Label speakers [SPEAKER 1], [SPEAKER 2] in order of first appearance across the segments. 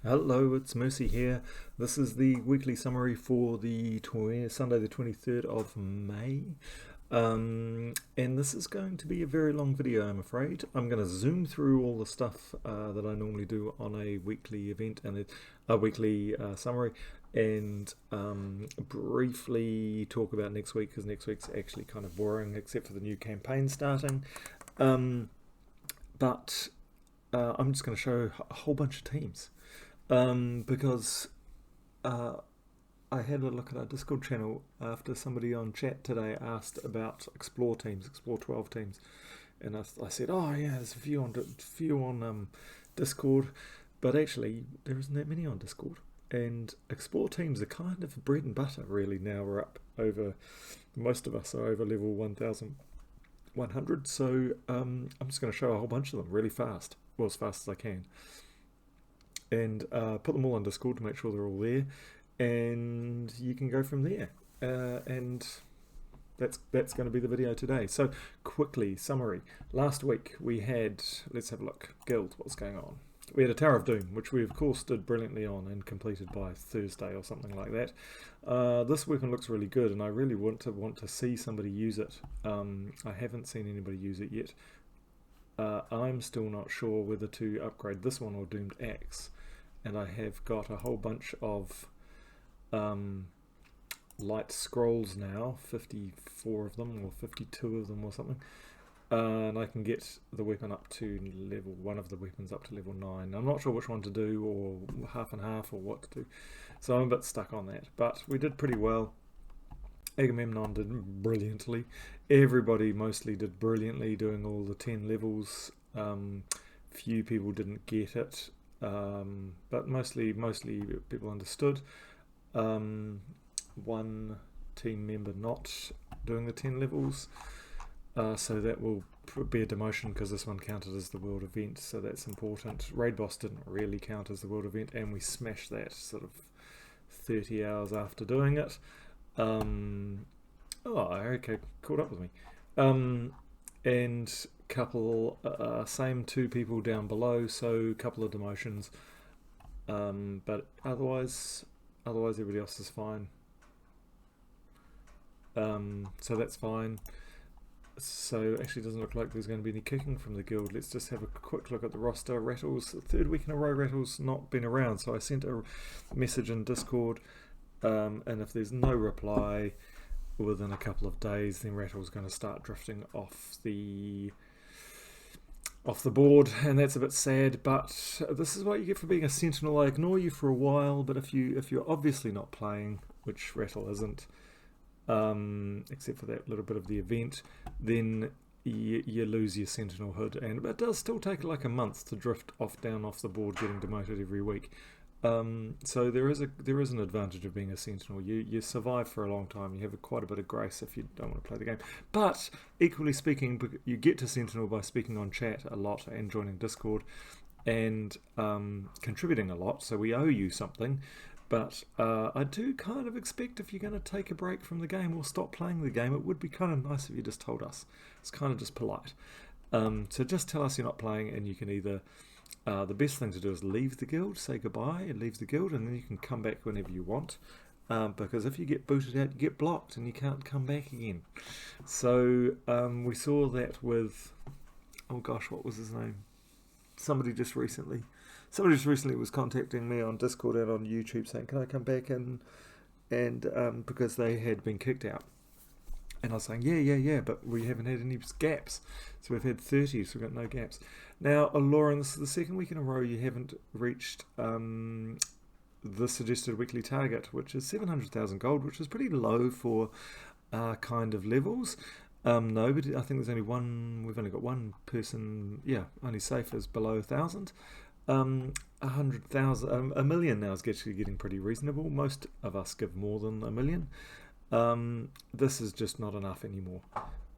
[SPEAKER 1] Hello, it's Mercy here. This is the weekly summary for the Sunday, the 23rd of May. And this is going to be a very long video, I'm afraid. I'm going to zoom through all the stuff that I normally do on a weekly event and a weekly summary, and briefly talk about next week, because next week's actually kind of boring, except for the new campaign starting. But I'm just going to show a whole bunch of teams. Because I had a look at our Discord channel after somebody on chat today asked about Explore teams, Explore 12 teams, and I said, oh yeah, there's a few on Discord, but actually there isn't that many on Discord. And Explore teams are kind of bread and butter really now. We're up over, most of us are over level 1100, so I'm just going to show a whole bunch of them really fast, well, as fast as I can, and put them all on Discord to make sure they're all there, and you can go from there. And that's going to be the video today. So quickly, summary. Last week we had, let's have a look, Guild, what's going on? We had a Tower of Doom, which we of course did brilliantly on and completed by Thursday or something like that. This weapon looks really good, and I really want to see somebody use it. I haven't seen anybody use it yet. I'm still not sure whether to upgrade this one or Doomed Axe, and I have got a whole bunch of light scrolls now, 54 of them or 52 of them or something, and I can get the weapon up to one of the weapons up to level 9. I'm not sure which one to do, or half and half, or what to do, so I'm a bit stuck on that, but we did pretty well. Agamemnon did brilliantly. Everybody mostly did brilliantly, doing all the 10 levels. Few people didn't get it, but mostly people understood. One team member not doing the 10 levels, so that will be a demotion, because this one counted as the world event, so that's important. Raid boss didn't really count as the world event, and we smashed that sort of 30 hours after doing it. Oh, okay, caught up with me. And couple, same 2 people down below, so couple of demotions. But otherwise everybody else is fine. So that's fine. So actually, it doesn't look like there's going to be any kicking from the guild. Let's just have a quick look at the roster. Rattles, the 3rd week in a row, Rattles not been around, so I sent a message in Discord. And if there's no reply within a couple of days, then Rattle's going to start drifting off the board, and that's a bit sad. But this is what you get for being a sentinel. I ignore you for a while, but if you're obviously not playing, which Rattle isn't, except for that little bit of the event, then you lose your sentinel hood, and it does still take like a month to drift off the board, getting demoted every week. So there is an advantage of being a sentinel. You survive for a long time. You have quite a bit of grace if you don't want to play the game. But equally speaking, you get to sentinel by speaking on chat a lot and joining Discord and contributing a lot. So we owe you something. But I do kind of expect, if you're going to take a break from the game or stop playing the game, it would be kind of nice if you just told us. It's kind of just polite. So just tell us you're not playing, and you can either... the best thing to do is leave the guild, say goodbye and leave the guild, and then you can come back whenever you want, because if you get booted out, you get blocked and you can't come back again. So we saw that with, oh gosh, what was his name? Somebody just recently was contacting me on Discord and on YouTube saying, can I come back, and because they had been kicked out. And I was saying, yeah, but we haven't had any gaps. So we've had 30, so we've got no gaps. Now, Lauren, this is the 2nd week in a row you haven't reached the suggested weekly target, which is 700,000 gold, which is pretty low for kind of levels. No, but I think there's only we've only got one person, only safe is below 1,000. 100,000, a million now is actually getting pretty reasonable. Most of us give more than a million. This is just not enough anymore,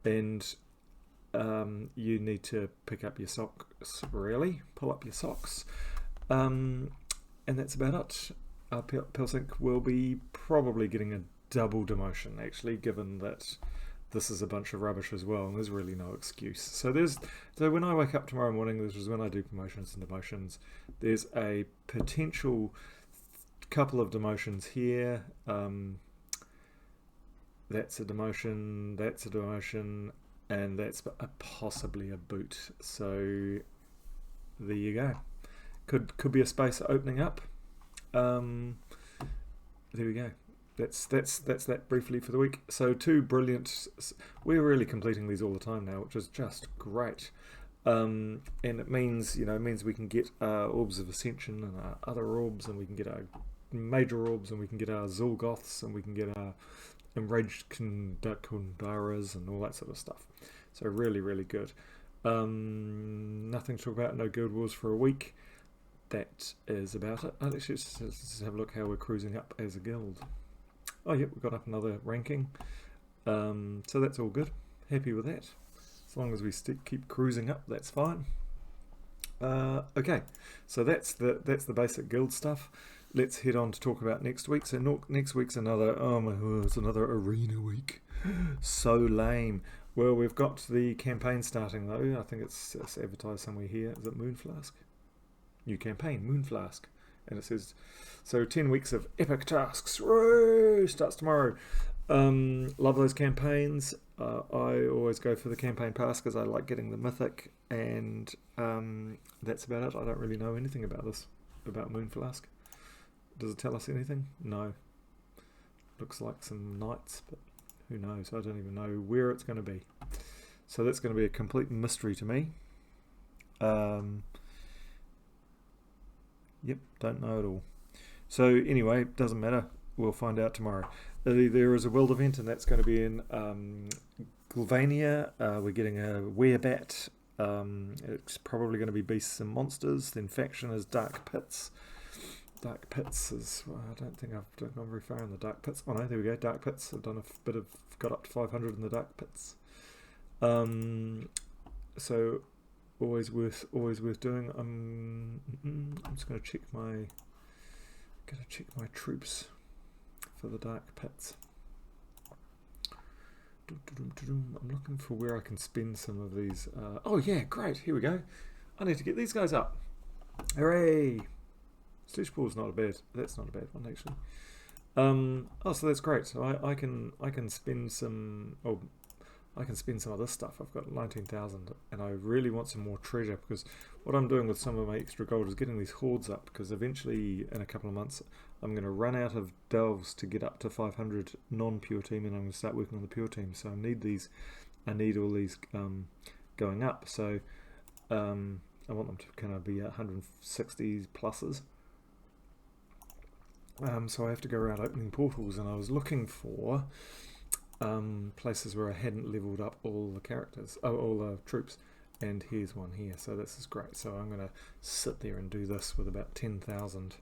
[SPEAKER 1] and you need to pick up your socks, really pull up your socks, and that's about it. Pelsink will be probably getting a double demotion, actually, given that this is a bunch of rubbish as well, and there's really no excuse. So when I wake up tomorrow morning, this is when I do promotions and demotions. There's a potential couple of demotions here. That's a demotion, and that's possibly a boot. So there you go. Could be a space opening up. There we go. That's that briefly for the week. So 2 brilliant. We're really completing these all the time now, which is just great. And it means we can get orbs of ascension and our other orbs, and we can get our major orbs, and we can get our Zolgoths, and we can get our enraged Kundaras and all that sort of stuff. So really, really good. Nothing to talk about. No guild wars for a week. That is about it. Let's just have a look how we're cruising up as a guild. Oh, yep, we got up another ranking. So that's all good. Happy with that. As long as we keep cruising up, that's fine. Okay, so that's the basic guild stuff. Let's head on to talk about next week. So next week's another, oh my god, it's another arena week. So lame. Well, we've got the campaign starting though. I think it's advertised somewhere here. Is it Moonflask? New campaign, Moonflask. And it says, so 10 weeks of epic tasks. Woo! Starts tomorrow. Love those campaigns. I always go for the campaign pass because I like getting the mythic, and that's about it. I don't really know anything about Moonflask. Does it tell us anything? No. Looks like some knights, but who knows? I don't even know where it's going to be. So that's going to be a complete mystery to me. Yep, don't know at all. So anyway, doesn't matter. We'll find out tomorrow. There is a world event, and that's going to be in Gulvania. We're getting a werebat. It's probably going to be beasts and monsters. Then faction is Dark Pits. Dark Pits is, well, I don't think I've gone very far in the Dark Pits. Oh no, there we go, Dark Pits. I've done a bit of, got up to 500 in the Dark Pits. So always worth doing. I'm just going to check my troops for the Dark Pits. I'm looking for where I can spend some of these. Oh yeah, great, here we go. I need to get these guys up. Hooray! Sledge Pool's that's not a bad one actually. Oh, so that's great. So I can spend some. Oh, I can spend some of this stuff. I've got 19,000, and I really want some more treasure, because what I'm doing with some of my extra gold is getting these hordes up, because eventually in a couple of months I'm going to run out of delves to get up to 500 non-pure team, and I'm going to start working on the pure team. So I need all these going up. So I want them to kind of be 160s pluses. So I have to go around opening portals, and I was looking for places where I hadn't leveled up all the characters, all the troops, and here's one here. So this is great. So I'm going to sit there and do this with about 10,000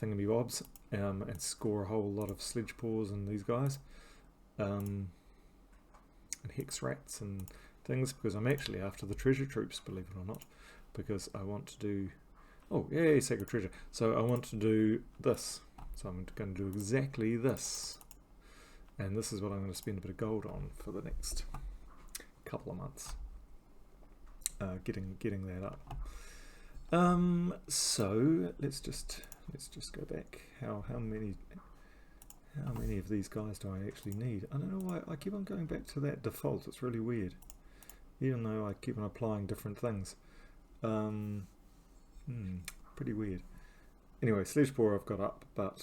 [SPEAKER 1] thingamybobs, and score a whole lot of sledge paws and these guys, and hex rats and things, because I'm actually after the treasure troops, believe it or not, because I want to do, oh yay, sacred treasure. So I want to do this. So I'm going to do exactly this. And this is what I'm going to spend a bit of gold on for the next couple of months. Getting that up. So let's just go back. How many of these guys do I actually need? I don't know why I keep on going back to that default. It's really weird. Even though I keep on applying different things. Pretty weird. Anyway, Sledgepaw I've got up, but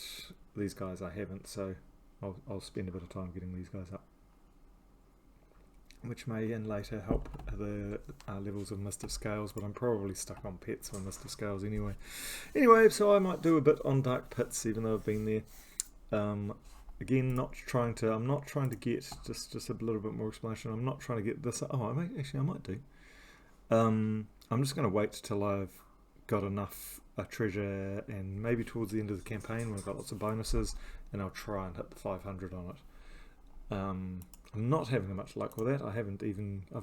[SPEAKER 1] these guys I haven't, so I'll spend a bit of time getting these guys up, which may and later help the levels of Mr. Scales, but I'm probably stuck on pets on Mr. Scales anyway. Anyway, so I might do a bit on Dark Pits, even though I've been there. Again, I'm not trying to get, just a little bit more explanation, I'm not trying to get this, I might do. I'm just going to wait till I've got enough treasure, and maybe towards the end of the campaign when I've got lots of bonuses, and I'll try and hit the 500 on it. I'm not having much luck with that. I've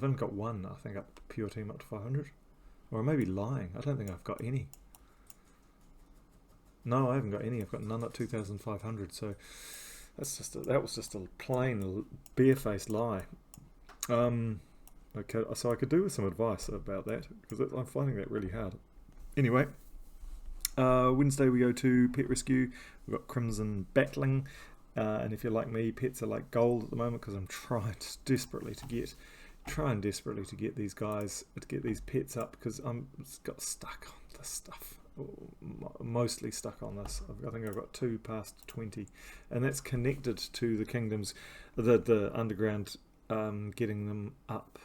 [SPEAKER 1] only got one, I think, up pure team up to 500. Or I may be lying. I don't think I've got any. No, I haven't got any. I've got none at 2,500. So that was just a plain barefaced lie. Okay, so I could do with some advice about that because I'm finding that really hard. Anyway, Wednesday we go to Pet Rescue. We've got Crimson Battling, and if you're like me, pets are like gold at the moment because I'm trying desperately to get these guys, to get these pets up, because I'm got stuck on this stuff. Mostly stuck on this. I think I've got 2 past 20, and that's connected to the kingdoms, the underground, getting them up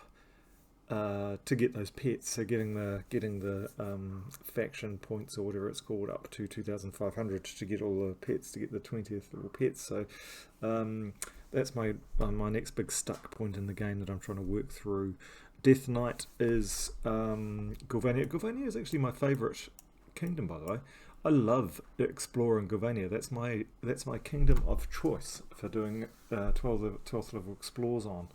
[SPEAKER 1] to get those pets. So getting the faction points or whatever it's called up to 2,500 to get all the pets, to get the 20th little pets. So that's my next big stuck point in the game that I'm trying to work through. Death Knight is Gulvania. Gulvania is actually my favourite kingdom, by the way. I love exploring Gulvania. That's my kingdom of choice for doing 12th level explores on.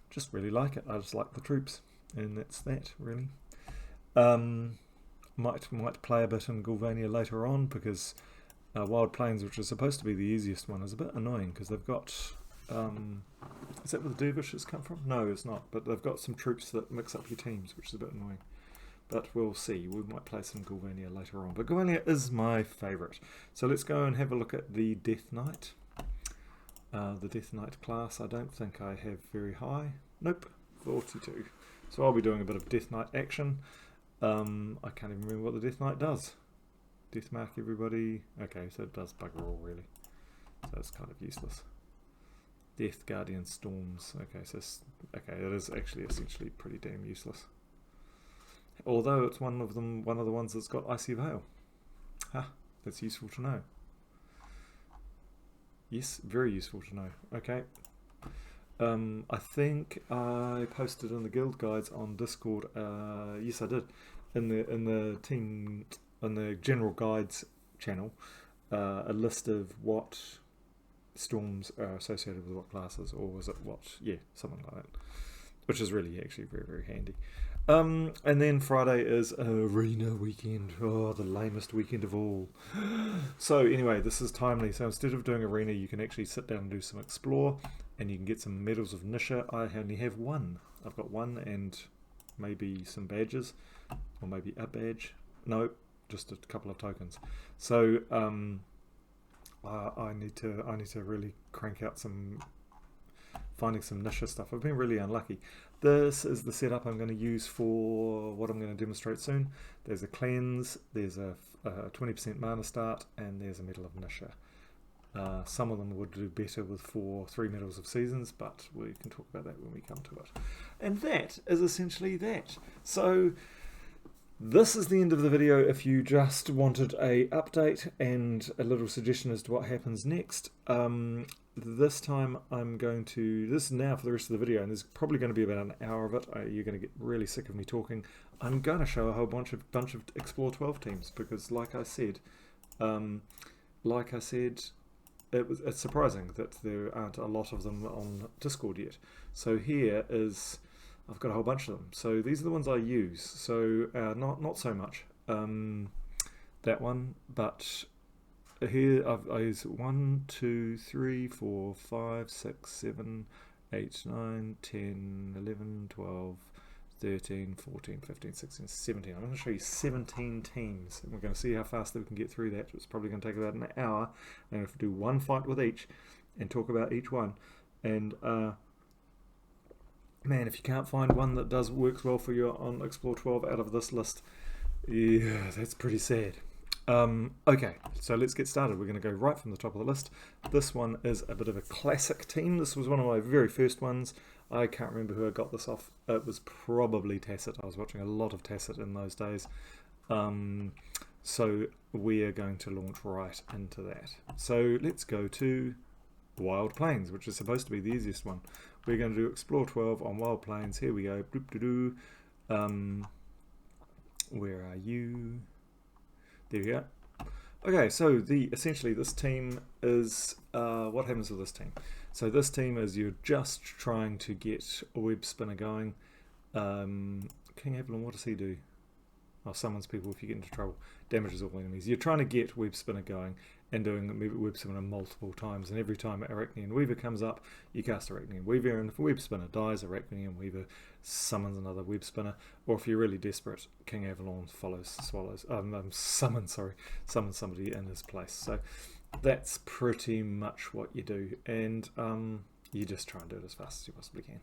[SPEAKER 1] Just really like it. I just like the troops, and that's that really. Might play a bit in Gulvania later on, because Wild Plains, which is supposed to be the easiest one, is a bit annoying because they've got is that where the dervishes come from? No, it's not, but they've got some troops that mix up your teams, which is a bit annoying. But we'll see. We might play some Gulvania later on. But Gulvania is my favourite. So let's go and have a look at the Death Knight. The Death Knight class, I don't think I have very high. Nope, 42. So I'll be doing a bit of Death Knight action. I can't even remember what the Death Knight does. Death mark everybody. Okay, so it does bugger all really. So it's kind of useless. Death Guardian Storms. Okay, so it is actually essentially pretty damn useless. Although it's one of the ones that's got Icy Veil. That's useful to know. Yes, very useful to know. Okay. I think I posted in the guild guides on Discord. Yes, I did. In the team, in the general guides channel, a list of what storms are associated with what classes, or was it what? Yeah, something like that. Which is really actually very, very handy. And then Friday is Arena weekend. Oh, the lamest weekend of all. So anyway, this is timely. So instead of doing Arena, you can actually sit down and do some Explore, and you can get some Medals of Nisha. I only have 1. I've got 1 and maybe some badges, or maybe a badge. No, just a couple of tokens. So I need to really crank out finding some Nisha stuff. I've been really unlucky. This is the setup I'm going to use for what I'm going to demonstrate soon. There's a cleanse, there's a 20% mana start, and there's a Medal of Nisha. Some of them would do better with 3 Medals of Seasons, but we can talk about that when we come to it. And that is essentially that. So this is the end of the video. If you just wanted a update and a little suggestion as to what happens next, this time I'm going to, this is now for the rest of the video, and there's probably going to be about an hour of it. You're going to get really sick of me talking. I'm going to show a whole bunch of Explore 12 teams, because like I said, it's surprising that there aren't a lot of them on Discord yet. So here is, I've got a whole bunch of them. So these are the ones I use. So not so much that one, but here I use 1, 2, 3, 4, 5, 6, 7, 8, 9, 10, 11, 12, 13, 14, 15, 16, 17. I'm going to show you 17 teams, and we're going to see how fast we can get through that. It's probably going to take about an hour, and if we do one fight with each and talk about each one. And man, if you can't find one that works well for you on Explore 12 out of this list, yeah, that's pretty sad. Okay, so let's get started. We're going to go right from the top of the list. This one is a bit of a classic team. This was one of my very first ones. I can't remember who I got this off. It was probably Tacit. I was watching a lot of Tacit in those days. So we are going to launch right into that. So let's go to Wild Plains, which is supposed to be the easiest one. We're going to do Explore 12 on Wild Plains. Here we go. Where are you? There you go. Okay, so essentially this team is, what happens with this team? So this team is, you're just trying to get a web spinner going. King Evelyn, what does he do? Oh, summons people if you get into trouble. Damages all enemies. You're trying to get web spinner going, and doing web spinner multiple times, and every time Arachnian Weaver comes up, you cast Arachnian Weaver, and if a web spinner dies, Arachnian Weaver summons another web spinner, or if you're really desperate, King Avalon summons somebody in his place. So that's pretty much what you do, and you just try and do it as fast as you possibly can.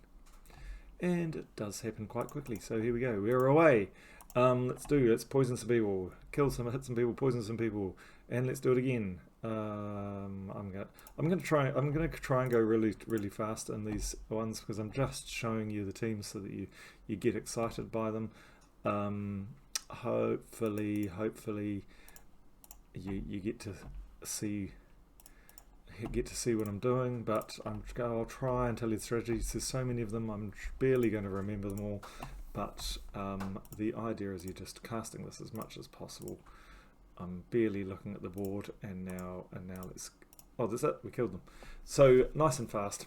[SPEAKER 1] And it does happen quite quickly, so here we go, we're away. Let's poison some people, hit some people, poison some people, and let's do it again. I'm gonna try and go really fast in these ones, because I'm just showing you the teams so that you get excited by them. Hopefully you get to see what I'm doing, but I'll try and tell you the strategies. There's so many of them, I'm barely going to remember them all, but the idea is you're just casting this as much as possible. I'm barely looking at the board, and now that's it, we killed them. So nice and fast,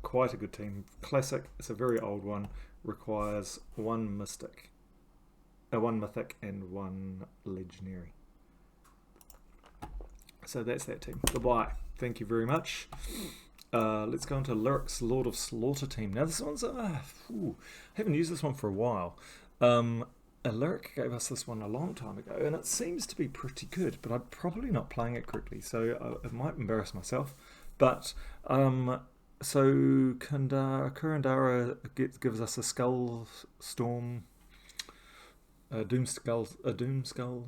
[SPEAKER 1] quite a good team. Classic, it's a very old one, requires one mythic and one legendary. So that's that team. Goodbye. Thank you very much. Let's go into Lyric's Lord of Slaughter team. Now this one's haven't used this one for a while. Lyric gave us this one a long time ago, and it seems to be pretty good, but I'm probably not playing it correctly, so it might embarrass myself. But so Kurandara gives us a Skull Storm, a Doom Skull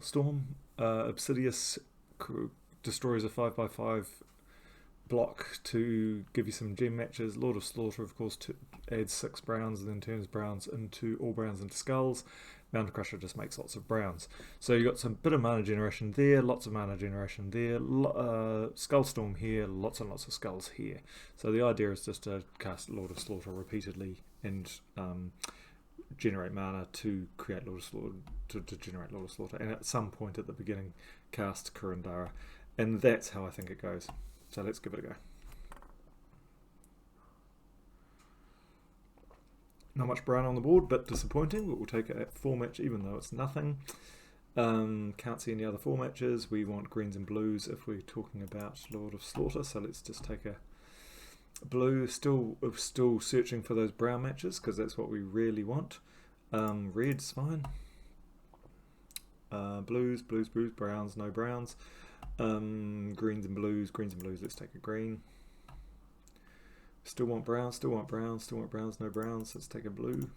[SPEAKER 1] Storm. Obsidious destroys a 5/5 block to give you some gem matches. Lord of Slaughter, of course, adds 6 browns and then turns all browns into skulls. Mountain Crusher just makes lots of browns. So you got some bit of mana generation there, lots of mana generation there, Skull Storm here, lots and lots of skulls here. So the idea is just to cast Lord of Slaughter repeatedly and generate mana to create Lord of Slaughter, to generate Lord of Slaughter, and at some point at the beginning cast Kurandara, and that's how I think it goes. So let's give it a go. Not much brown on the board, but disappointing, but we'll take it at 4 match even though it's nothing. Can't see any other 4 matches. We want greens and blues if we're talking about Lord of Slaughter, so let's just take a blue. Still searching for those brown matches because that's what we really want. Red's fine. Blues, browns, no browns. Greens and blues, let's take a green. Still want browns, no browns, let's take a blue.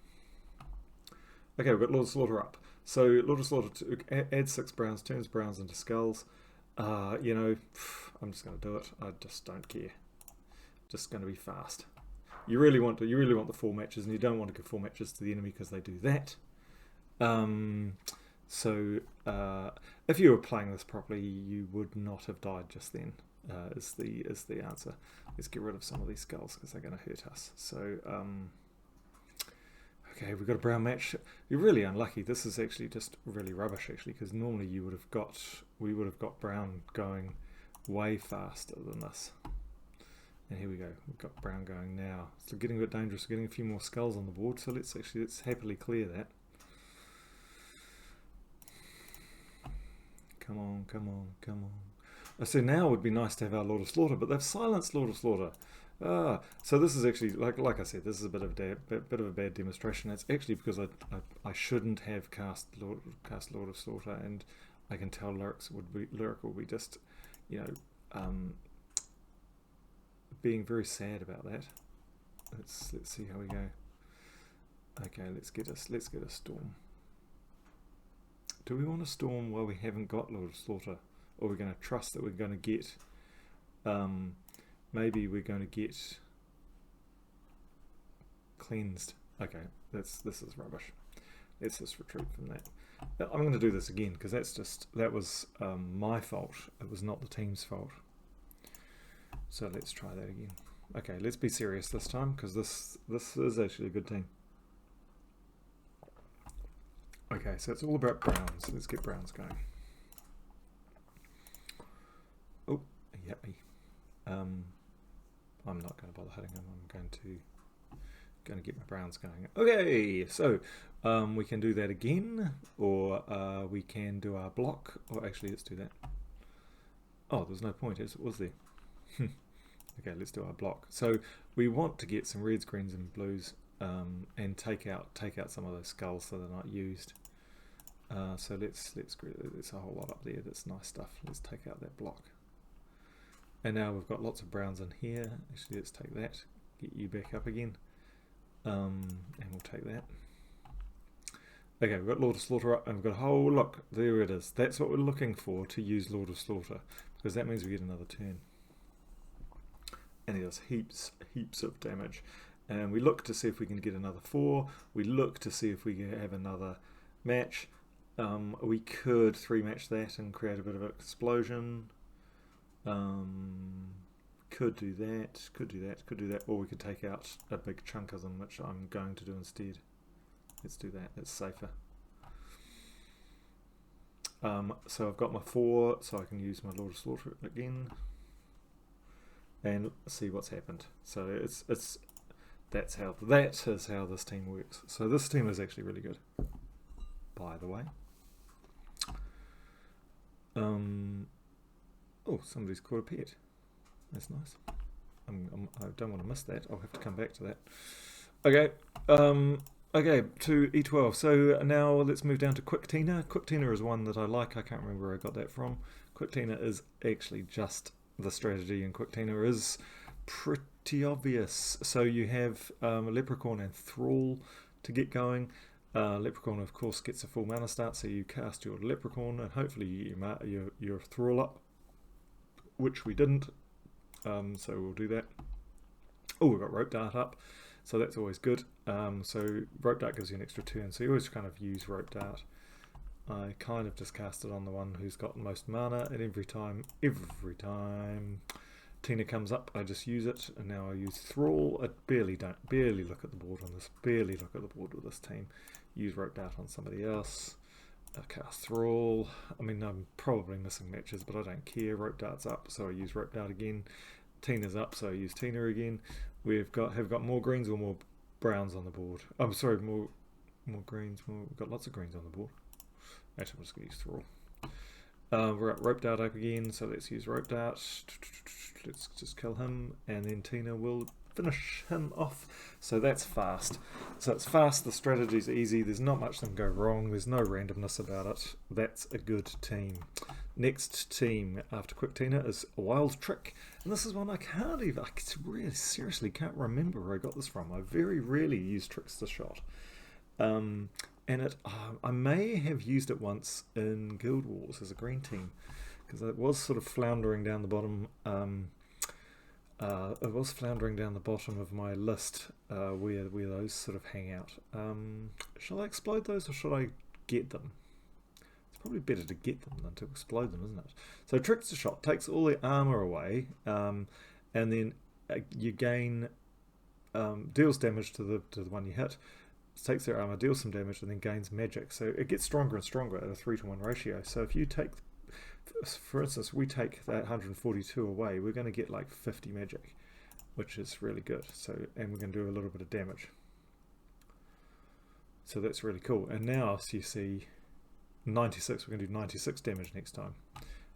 [SPEAKER 1] Okay, we've got Lord of Slaughter up. So Lord of Slaughter adds 6 browns, turns browns into skulls. I'm just going to do it. I just don't care. Just going to be fast. You really want the 4 matches, and you don't want to give 4 matches to the enemy because they do that. So if you were playing this properly, you would not have died just then. Is the answer. Let's get rid of some of these skulls because they're going to hurt us. So okay, we've got a brown match. You're really unlucky. This is actually just really rubbish actually, because normally we would have got brown going way faster than this. And here we go. We've got brown going now. It's getting a bit dangerous. We're getting a few more skulls on the board. So let's happily clear that. Come on. So now it would be nice to have our Lord of Slaughter, but they've silenced Lord of Slaughter. So this is actually, like I said, this is a bit of a bad demonstration. It's actually because I shouldn't have cast Lord of Slaughter, and I can tell Lyric will be just, being very sad about that. Let's see how we go. Okay, let's get a storm. Do we want a storm while we haven't got Lord of Slaughter? Or we're going to trust that we're going to get, maybe we're going to get cleansed. Okay, this is rubbish. Let's just retreat from that. I'm going to do this again because that was my fault. It was not the team's fault. So let's try that again. Okay, let's be serious this time because this is actually a good team. Okay, so it's all about browns. Let's get browns going. Oh, yappy. I'm not going to bother hitting them. I'm going to get my browns going. Okay, so we can do that again, or we can do our block. Or actually, let's do that. Oh, there's no point, was there? Okay, let's do our block. So we want to get some reds, greens, and blues, and take out some of those skulls so they're not used. So let's there's a whole lot up there. That's nice stuff. Let's take out that block. And now we've got lots of browns in here. Actually, let's take that. Get you back up again. And we'll take that. Okay, we've got Lord of Slaughter up, and we've got a whole look. There it is. That's what we're looking for to use Lord of Slaughter, because that means we get another turn. And he does heaps of damage. And we look to see if we can get another 4. We look to see if we can have another match. We could 3-match that and create a bit of an explosion. Could do that, or we could take out a big chunk of them, which I'm going to do instead. Let's do that, it's safer. So I've got my 4, so I can use my Lord of Slaughter again and see what's happened. So that is how this team works. So this team is actually really good, by the way. Oh, somebody's caught a pet. That's nice. I don't want to miss that. I'll have to come back to that. Okay. Okay, to E12. So now let's move down to Quick Tina. Quick Tina is one that I like. I can't remember where I got that from. Quick Tina is actually just the strategy in Quick Tina is pretty obvious. So you have Leprechaun and Thrall to get going. Leprechaun, of course, gets a full mana start, so you cast your Leprechaun and hopefully you get your Thrall up, which we didn't. So we'll do that. Oh, we've got Rope Dart up, so that's always good. So Rope Dart gives you an extra turn, so you always kind of use Rope Dart. I kind of just cast it on the one who's got the most mana, and every time Tina comes up, I just use it, and now I use Thrall. I barely look at the board on this, with this team. Use Rope Dart on somebody else. I cast Thrall. I mean, I'm probably missing matches, but I don't care. Rope Dart's up, so I use Rope Dart again. Tina's up, so I use Tina again. Have got more greens or more browns on the board. I'm sorry, more greens. We've got lots of greens on the board. Actually, I'm just going to use Thrall. We're at Rope Dart up again, so let's use Rope Dart. Let's just kill him, and then Tina will finish him off. So that's fast. So it's fast, the strategy's easy, there's not much that can go wrong, there's no randomness about it. That's a good team. Next team after Quick Tina is Wild Trick, and this is one I really seriously can't remember where I got this from. I very rarely use Trickster Shot. And I may have used it once in Guild Wars as a green team, because it was sort of floundering down the bottom. It was floundering down the bottom of my list where those sort of hang out. Shall I explode those or should I get them? It's probably better to get them than to explode them, isn't it? So Trickster Shot takes all the armor away, and then you gain deals damage to the one you hit. Takes their armor, deals some damage, and then gains magic. So it gets stronger and stronger at a 3-to-1 ratio. So if you take, for instance, we take that 142 away, we're going to get like 50 magic, which is really good. So, and we're going to do a little bit of damage. So that's really cool. And now, so you see 96, we're going to do 96 damage next time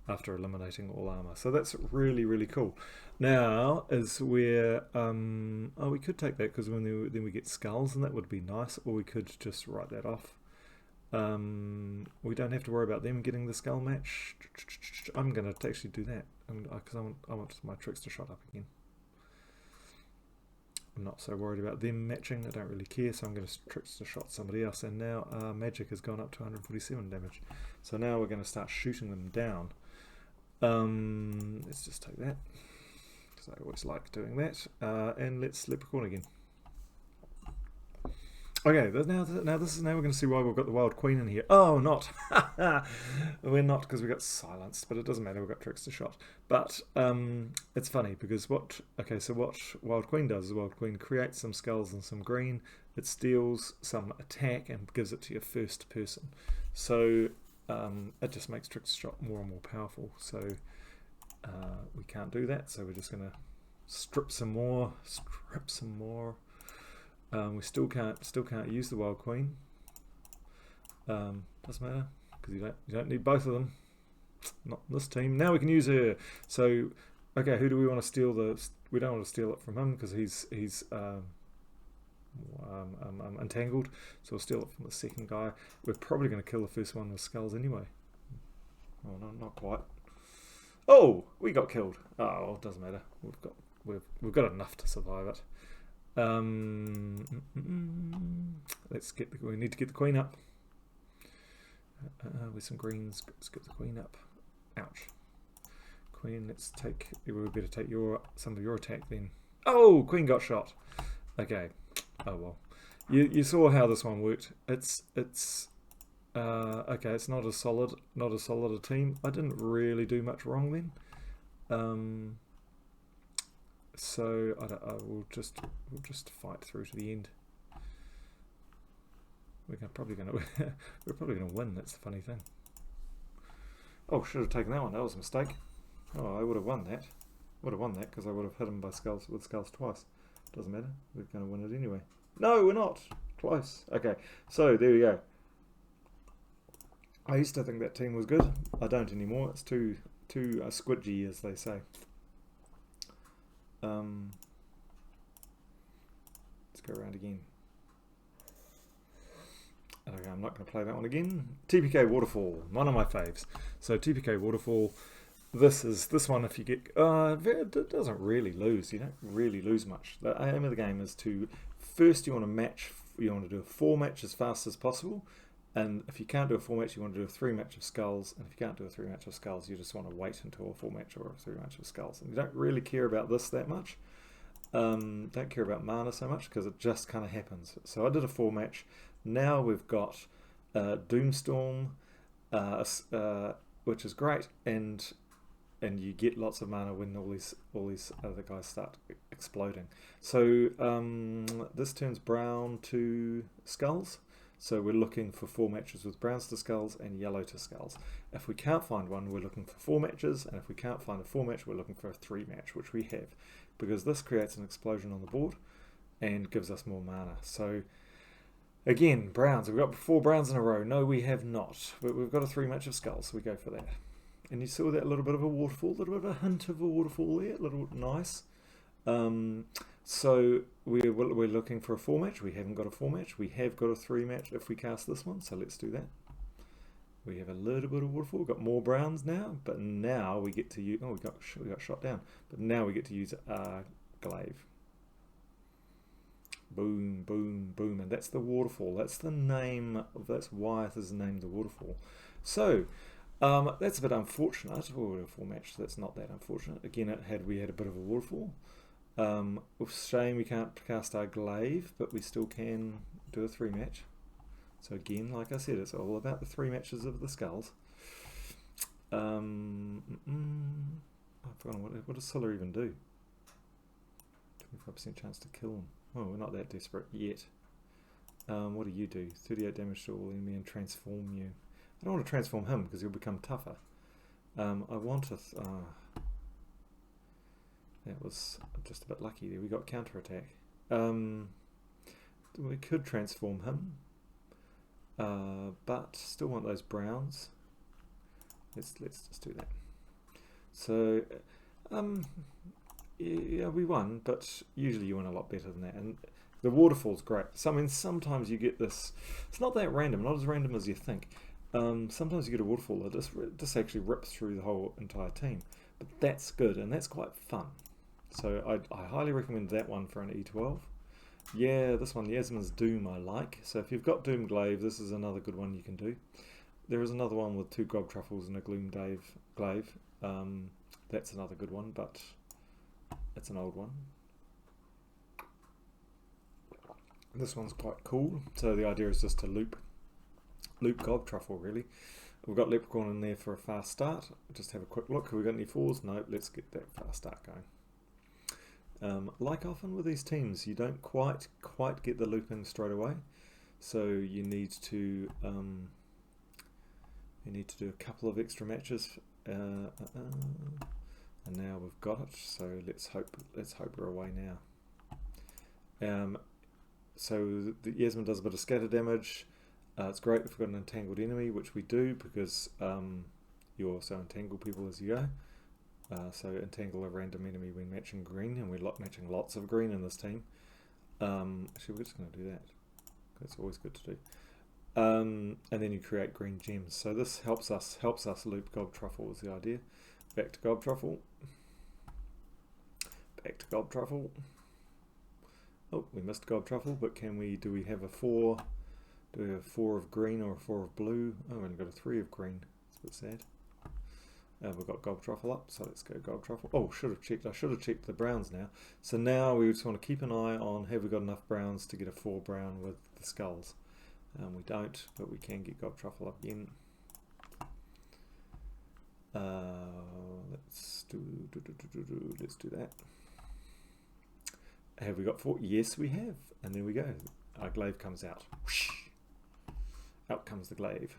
[SPEAKER 1] after eliminating all armor. So that's really, really cool. Now is where we could take that, because then we get skulls, and that would be nice, or we could just write that off. We don't have to worry about them getting the skull match. I'm going to actually do that, because I want my Trickster Shot up again. I'm not so worried about them matching, I don't really care, so I'm going to Trickster Shot somebody else, and now magic has gone up to 147 damage. So now we're going to start shooting them down. Let's just take that, because I always like doing that, and let's Leprechaun again. Okay, now we're going to see why we've got the Wild Queen in here. Oh, not! We're not, because we got silenced, but it doesn't matter, we've got Trickster Shot. But it's funny, because what Wild Queen does is Wild Queen creates some skulls and some green, it steals some attack and gives it to your first person. So it just makes Trickster Shot more and more powerful. So we can't do that, so we're just going to strip some more. We still can't use the Wild Queen. Doesn't matter, because you don't need both of them. not this team. Now we can use her. So, okay, who do we want to steal the... We don't want to steal it from him because he's entangled. So we'll steal it from the second guy. We're probably going to kill the first one with skulls anyway. Oh, no, not quite. Oh, we got killed. Oh, well, it doesn't matter. We've got enough to survive it. Let's get we need to get the queen up. With some greens, let's get the queen up. Ouch. Queen, let's take... We better take some of your attack then. Oh, queen got shot. Okay. Oh well. You saw how this one worked. It's okay. It's not as solid a team. I didn't really do much wrong then. So we'll just fight through to the end. We're probably gonna win. That's the funny thing. Oh, should have taken that one. That was a mistake. Oh, I would have won that. Would have won that because I would have hit him by skulls with skulls twice. Doesn't matter. We're going to win it anyway. No, we're not. Close. Okay, so there we go. I used to think that team was good. I don't anymore. It's too squidgy, as they say. Let's go around again. Okay, I'm not going to play that one again. TPK Waterfall, one of my faves. So TPK Waterfall, this one. If you get, it doesn't really lose. You don't really lose much. The aim of the game is to first you want to match. You want to do a 4 match as fast as possible, and if you can't do a 4 match, you want to do a 3 match of skulls. And if you can't do a 3 match of skulls, you just want to wait until a 4 match or a 3 match of skulls. And you don't really care about this that much. Don't care about mana so much because it just kind of happens. So I did a 4 match. Now we've got Doomstorm, which is great, and you get lots of mana when all these other guys start exploding. So this turns brown to skulls. So we're looking for 4 matches with browns to skulls and yellow to skulls. If we can't find one, we're looking for 4 matches, and if we can't find a 4 match, we're looking for a 3 match, which we have, because this creates an explosion on the board and gives us more mana. So again, browns. We've got 4 browns in a row. No, we have not. But we've got a 3 match of skulls, so we go for that. And you saw that little bit of a waterfall, a little bit of a hint of a waterfall there, a little nice. So we're looking for a 4 match. We haven't got a 4 match. We have got a 3 match if we cast this one, so let's do that. We have a little bit of waterfall. We've got more browns now, but now we get to use... Oh, we got shot down. But now we get to use glaive. Boom, boom, boom, and that's the waterfall. That's the name. That's why it is named the waterfall. So that's a bit unfortunate. Oh, a 4 match. That's not that unfortunate. Again, we had a bit of a waterfall. It's a shame we can't cast our glaive, but we still can do a 3 match. So again, like I said, it's all about the 3 matches of the skulls. I've forgotten what does Scylla even do? 25% chance to kill him. Oh, we're not that desperate yet. What do you do? 38 damage to all enemy and transform you. I don't want to transform him because he'll become tougher. I want to... that was just a bit lucky there. We got counter-attack. We could transform him. But still want those browns. Let's just do that. So... yeah, we won, but usually you win a lot better than that. And the waterfall's great. So, I mean, sometimes you get this... It's not that random, not as random as you think. Sometimes you get a waterfall that just actually rips through the whole entire team. But that's good, and that's quite fun. So I highly recommend that one for an E12. Yeah, this one, Yasmin's Doom, I like. So if you've got Doom Glaive, this is another good one you can do. There is another one with 2 Gob Truffles and a Gloom Glaive. That's another good one, but... It's an old one. This one's quite cool. So the idea is just to loop Gob Truffle, really. We've got Leprechaun in there for a fast start. Just have a quick look. Have we got any 4s? No, let's get that fast start going. Like often with these teams, you don't quite get the looping straight away. So you need to do a couple of extra matches. And now we've got it, so let's hope we're away now. So the Yasmin does a bit of scatter damage. It's great if we've got an entangled enemy, which we do, because you also entangle people as you go. So entangle a random enemy when matching green, and we're matching lots of green in this team. Actually, we're just going to do that. That's always good to do. And then you create green gems. So this helps us loop Gob Truffle is the idea. Back to Gob Truffle. Back to Gob Truffle. Oh, we missed Gob Truffle, but do we have a 4? Do we have a 4 of green or a 4 of blue? Oh, we've only got a 3 of green. It's a bit sad. We've got Gob Truffle up, so let's go Gob Truffle. Oh, I should have checked the browns now. So now we just want to keep an eye on, have we got enough browns to get a 4 brown with the skulls? We don't, but we can get Gob Truffle up again. Let's do that. Have we got 4? Yes, we have. And there we go. Our glaive comes out. Whoosh. Out comes the glaive.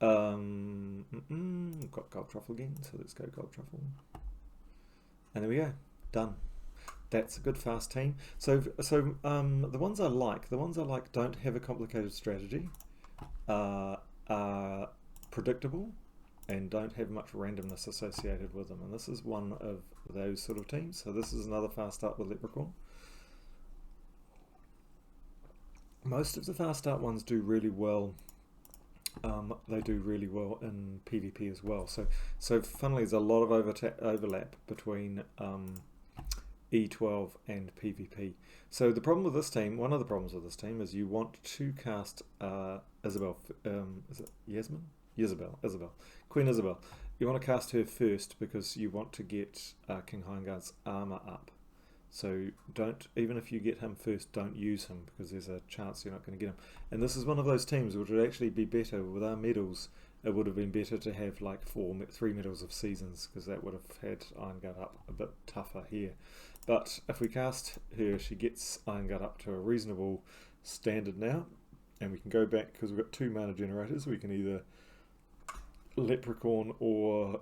[SPEAKER 1] We've got Gob Truffle again, so let's go Gob Truffle. And there we go. Done. That's a good fast team. So the ones I like don't have a complicated strategy, are predictable, and don't have much randomness associated with them. And this is one of those sort of teams. So this is another fast start with Leprechaun. Most of the fast start ones do really well. They do really well in PvP as well. So funnily, there's a lot of overlap between E12 and PvP. So the problem with this team, one of the problems with this team, is you want to cast Isabel. Is it Yasmin? Isabel. Queen Isabel. You want to cast her first because you want to get King Hindguard's armor up. So even if you get him first, don't use him, because there's a chance you're not going to get him. And this is one of those teams which would actually be better with our medals. It would have been better to have like 3 medals of seasons, because that would have had Ironguard up a bit tougher here. But if we cast her, she gets Ironguard up to a reasonable standard now, and we can go back, because we've got 2 mana generators. We can either Leprechaun or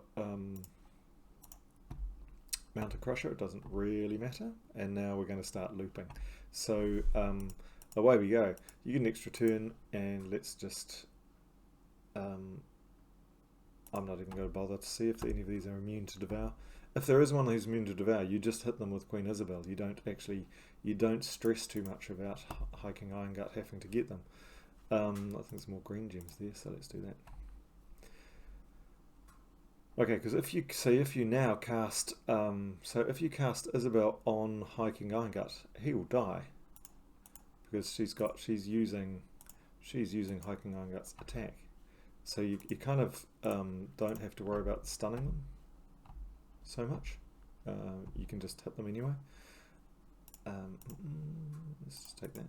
[SPEAKER 1] Mountain Crusher, it doesn't really matter. And now we're going to start looping. So away we go. You get an extra turn, and let's just I'm not even going to bother to see if any of these are immune to Devour. If there is one who's immune to Devour, you just hit them with Queen Isabel. You don't stress too much about hiking Ironguard having to get them. I think there's more green gems there, so let's do that. Okay, because if you now cast if you cast Isabel on hiking Ironguard, he will die, because she's using hiking Ironguard's attack. So you kind of don't have to worry about stunning them so much. You can just hit them anyway. Let's just take that.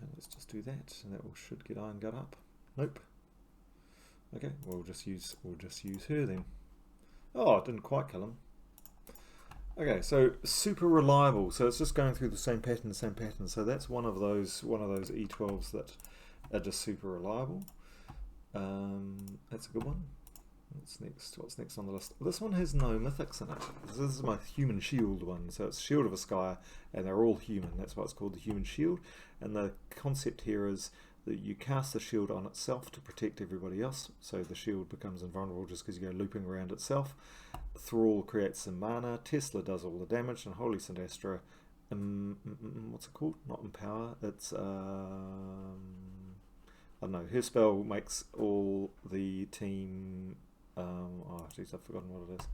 [SPEAKER 1] And let's just do that, and that should get Ironguard up. Nope. Okay, we'll just use her then. Oh, it didn't quite kill him. Okay, so super reliable. So it's just going through the same pattern. So that's one of those E12s that are just super reliable. That's a good one. What's next on the list? This one has no mythics in it. This is my human shield one. So it's Shield of Askaya, and they're all human. That's why it's called the human shield. And the concept here is that you cast the shield on itself to protect everybody else. So the shield becomes invulnerable just because you go looping around itself. Thrall creates some mana. Tesla does all the damage, and Holy St. Astra, what's it called? Not Empower. It's I don't know. Her spell makes all the team. Oh, jeez, I've forgotten what it is.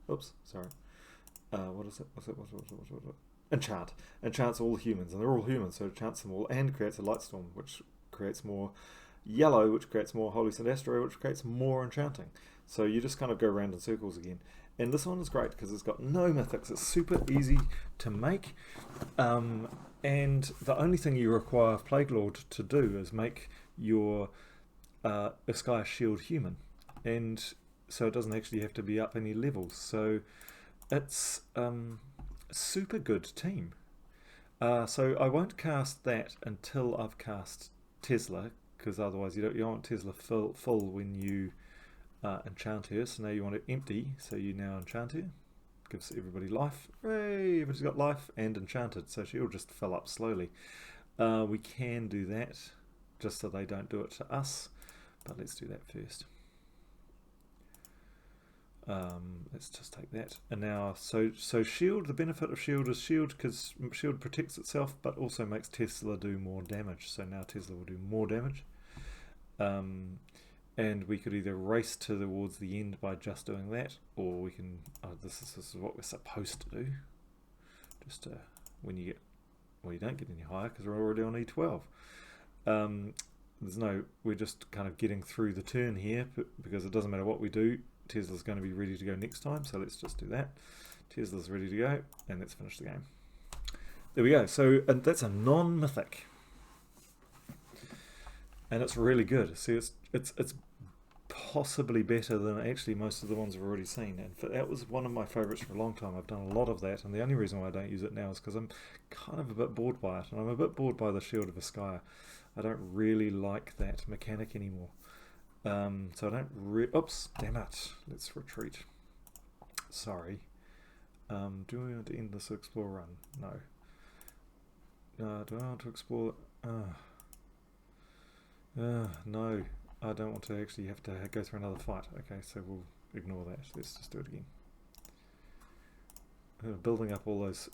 [SPEAKER 1] Oops, sorry. What is it? What's it? Enchant. Enchants all humans, and they're all humans, so it enchants them all, and creates a Lightstorm, which creates more yellow, which creates more Holy St. Astra, which creates more enchanting. So you just kind of go around in circles again. And this one is great because it's got no mythics. It's super easy to make. And the only thing you require Plague Lord to do is make your Askaya shield human. And so it doesn't actually have to be up any levels. So it's a super good team. So I won't cast that until I've cast Tesla, because otherwise you don't want Tesla full when you enchant her. So now you want it empty, so you now enchant her. Gives everybody life. Hooray! Everybody's got life and enchanted, so she'll just fill up slowly. We can do that, just so they don't do it to us, but let's do that first. Let's just take that. And now, so shield, the benefit of shield is shield because shield protects itself, but also makes Tesla do more damage. So now Tesla will do more damage. And we could either race towards the end by just doing that, or we can, this is what we're supposed to do. Just when you get, well, you don't get any higher because we're already on E12. We're just kind of getting through the turn here, because it doesn't matter what we do, Tesla's going to be ready to go next time, so let's just do that. Tesla's ready to go, and let's finish the game. There we go. So, and that's a non-mythic, and it's really good. See, it's possibly better than actually most of the ones we've already seen, and that was one of my favourites for a long time. I've done a lot of that, and the only reason why I don't use it now is because I'm kind of a bit bored by it, and I'm a bit bored by the Shield of Iskaya. I don't really like that mechanic anymore. So I don't oops, damn it. Let's retreat. Sorry. Do we want to end this explore run? No. Do I want to explore? No. I don't want to actually have to go through another fight. Okay, so we'll ignore that. Let's just do it again. Building up all those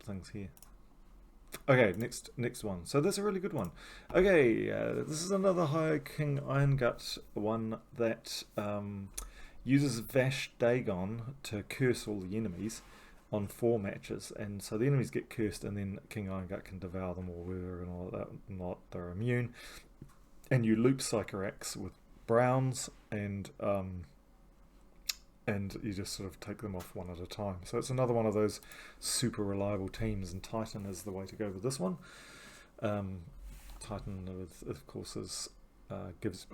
[SPEAKER 1] things here. Okay, next one. So that's a really good one. Okay, this is another High King Irongut one that uses Vash Dagon to curse all the enemies on 4 matches, and so the enemies get cursed, and then King Irongut can devour them all, whether or not they're immune. And you loop Sycorax with browns, and you just sort of take them off one at a time. So it's another one of those super reliable teams, and Titan is the way to go with this one. Titan, of course, gives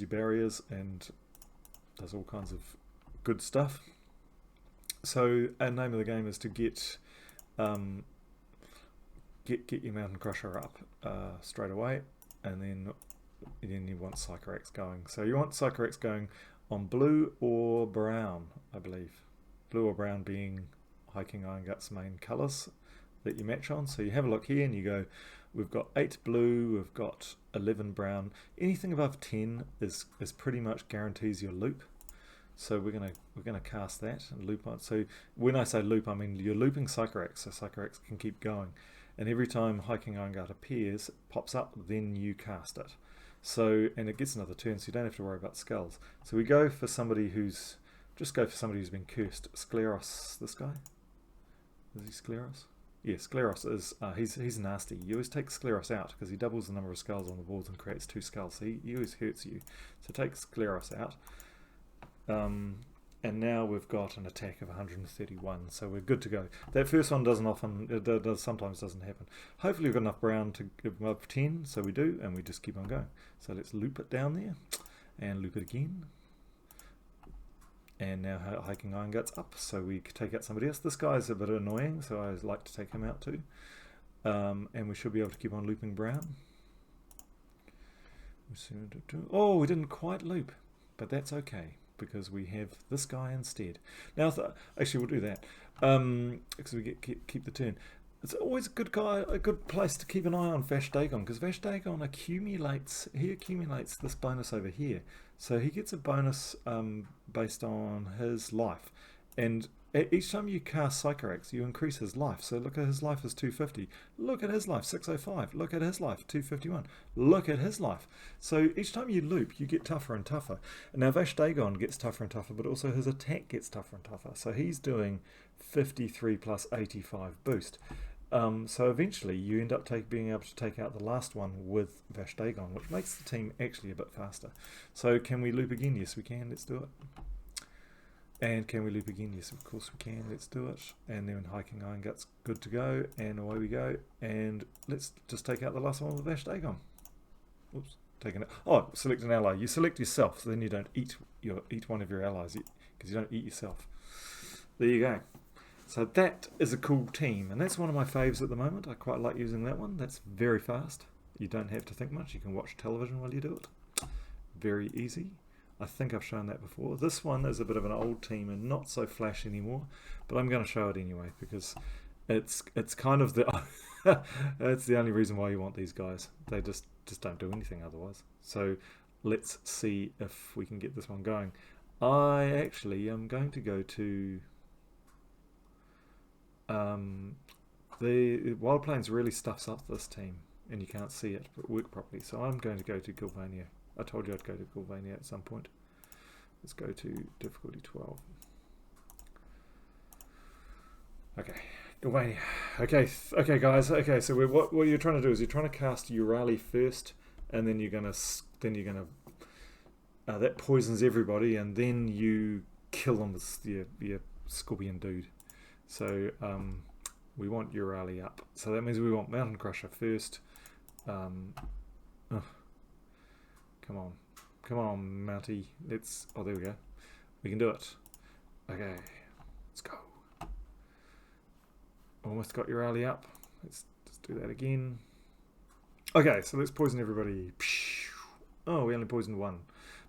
[SPEAKER 1] you barriers and does all kinds of good stuff. So our name of the game is to get your Mountain Crusher up straight away, and then you want Sycorax going. So you want Sycorax going on blue or brown, I believe. Blue or brown being High King Iron-Gut's main colours that you match on. So you have a look here and you go, we've got 8 blue, we've got 11 brown. Anything above 10 is pretty much guarantees your loop. So we're gonna cast that and loop on. So when I say loop, I mean you're looping Sycorax, so Sycorax can keep going. And every time High King Iron-Gut appears, pops up, then you cast it. So, and it gets another turn, so you don't have to worry about skulls. So we go for somebody who's been cursed. Scleros, this guy? Is he Scleros? Yeah, Scleros is, he's nasty. You always take Scleros out, because he doubles the number of skulls on the boards and creates 2 skulls, so he always hurts you. So take Scleros out. And now we've got an attack of 131, so we're good to go. That first one sometimes doesn't happen. Hopefully we've got enough brown to give above 10, so we do, and we just keep on going. So let's loop it down there, and loop it again. And now High King Iron-Gut's up, so we can take out somebody else. This guy's a bit annoying, so I like to take him out too. And we should be able to keep on looping brown. Oh, we didn't quite loop, but that's okay, because we have this guy instead. Now, actually, we'll do that because we keep the turn. It's always a good place to keep an eye on Vash Dagon, because Vash Dagon accumulates this bonus over here. So he gets a bonus based on his life, and each time you cast Sycorax, you increase his life. So look at his life is 250. Look at his life, 605. Look at his life, 251. Look at his life. So each time you loop, you get tougher and tougher. And now Vash Dagon gets tougher and tougher, but also his attack gets tougher and tougher. So he's doing 53 plus 85 boost. So eventually you end up being able to take out the last one with Vash Dagon, which makes the team actually a bit faster. So can we loop again? Yes, we can. Let's do it. And can we loop again? Yes, of course we can. Let's do it. And then High King Iron-Gut's good to go. And away we go. And let's just take out the last one with Vash Dagon. Oops, taking it. Oh, select an ally. You select yourself, so then you don't eat one of your allies, because you don't eat yourself. There you go. So that is a cool team, and that's one of my faves at the moment. I quite like using that one. That's very fast. You don't have to think much. You can watch television while you do it. Very easy. I think I've shown that before. This one is a bit of an old team and not so flash anymore, but I'm going to show it anyway because it's kind of the it's the only reason why you want these guys. They just don't do anything otherwise. So let's see if we can get this one going. I actually am going to go to the Wild Plains really stuffs up this team, and you can't see it work properly. So I'm going to go to Gilvania. I told you I'd go to Gilvania at some point. Let's go to difficulty 12. Okay, Gilvania. Okay, guys. Okay, so what you're trying to do is you're trying to cast Urali first, and then you're gonna that poisons everybody, and then you kill them with your scorpion dude. So we want Urali up. So that means we want Mountain Crusher first. Come on, Mountie. Oh, there we go. We can do it. Okay, let's go. Almost got Urali up. Let's just do that again. Okay, so let's poison everybody. Oh, we only poisoned one.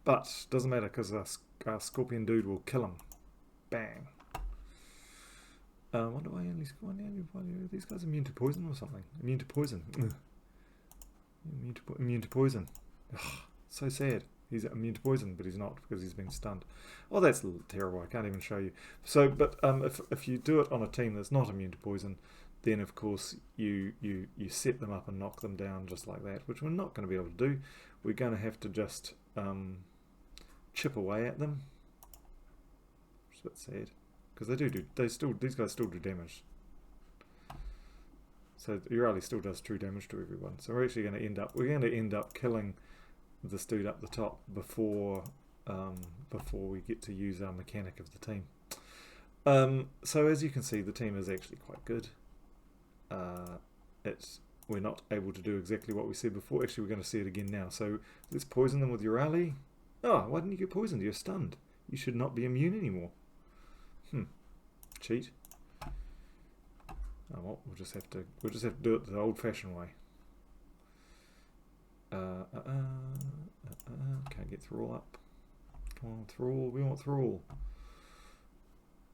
[SPEAKER 1] But doesn't matter because our scorpion dude will kill him. Bang. What do I only score? These guys are immune to poison or something? Immune to poison. Immune to poison. Ugh, so sad. He's immune to poison, but he's not because he's been stunned. Oh, that's terrible. I can't even show you. So, but if you do it on a team that's not immune to poison, then of course you set them up and knock them down just like that, which we're not going to be able to do. We're going to have to just chip away at them. It's a bit sad because these guys still do damage. So Urali still does true damage to everyone. So we're actually going to end up killing this dude up the top before we get to use our mechanic of the team. So as you can see, the team is actually quite good. We're not able to do exactly what we said before. Actually, we're going to see it again now. So let's poison them with Urali. Oh, why didn't you get poisoned? You're stunned. You should not be immune anymore. Cheat. Oh well, we'll just have to do it the old-fashioned way. Can't get Thrall up. Come on, Thrall. We want Thrall.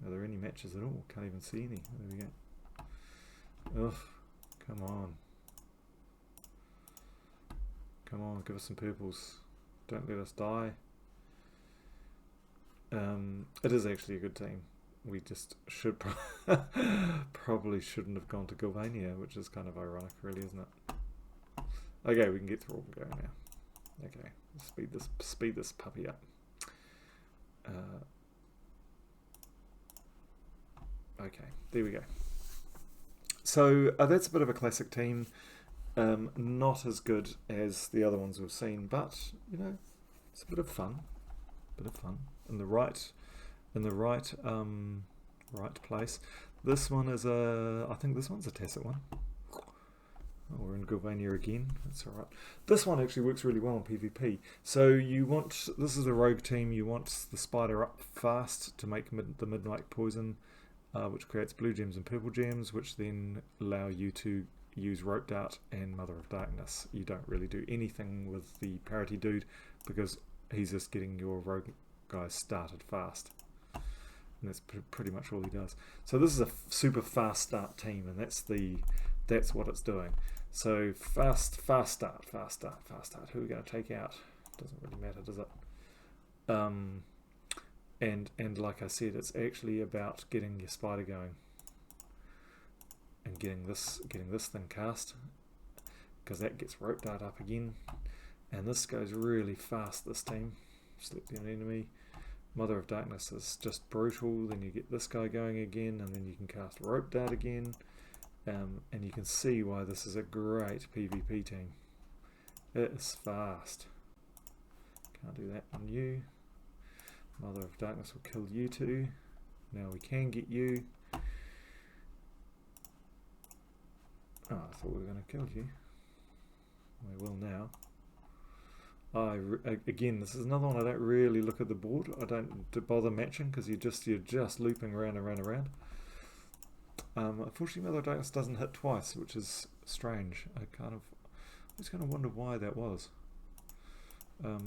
[SPEAKER 1] Are there any matches at all? Can't even see any. There we go. Ugh. Come on. Come on, give us some purples. Don't let us die. It is actually a good team. We just should probably shouldn't have gone to Gilvania, which is kind of ironic, really, isn't it? Okay, we can get Thrall going now. Okay, speed this puppy up. Okay, there we go. So that's a bit of a classic team. Not as good as the other ones we've seen, but you know, it's a bit of fun. In the right place. This one is I think this one's a Tacit one. Oh, we're in Gilvania again. That's alright. This one actually works really well in PvP. So this is a rogue team. You want the spider up fast to make the midnight poison, which creates blue gems and purple gems, which then allow you to use Rope Dart and Mother of Darkness. You don't really do anything with the parity dude because he's just getting your rogue guys started fast. And that's pretty much all he does. So this is a super fast start team, and that's what it's doing. So fast start. Who are we going to take out? Doesn't really matter, does it? And like I said, it's actually about getting your spider going and getting this thing cast, because that gets Rope Dart up again, and this goes really fast. This team, select an enemy. Mother of Darkness is just brutal. Then you get this guy going again, and then you can cast Rope Dart again. And you can see why this is a great PvP team. It is fast. Can't do that on you. Mother of Darkness will kill you too. Now we can get you. Oh, I thought we were going to kill you. We will now. Again, this is another one I don't really look at the board. I don't bother matching because you're just looping around and around. Unfortunately, Mother of Darkness doesn't hit twice, which is strange. I was kind of wonder why that was. But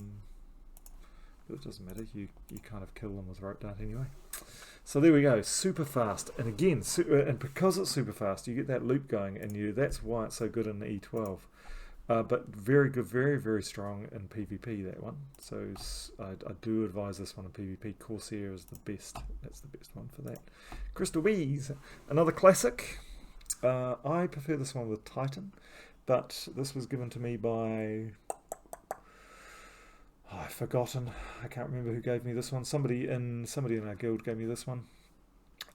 [SPEAKER 1] it doesn't matter. You kind of kill them with Rope Dart anyway. So there we go, super fast. And again, and because it's super fast, you get that loop going, and that's why it's so good in the E12. But very good, very, very strong in PvP, that one. So I do advise this one in PvP. Corsair is the best. That's the best one for that. Crystal Bees, another classic. I prefer this one with Titan, but this was given to me by... Oh, I've forgotten. I can't remember who gave me this one. Somebody in our guild gave me this one.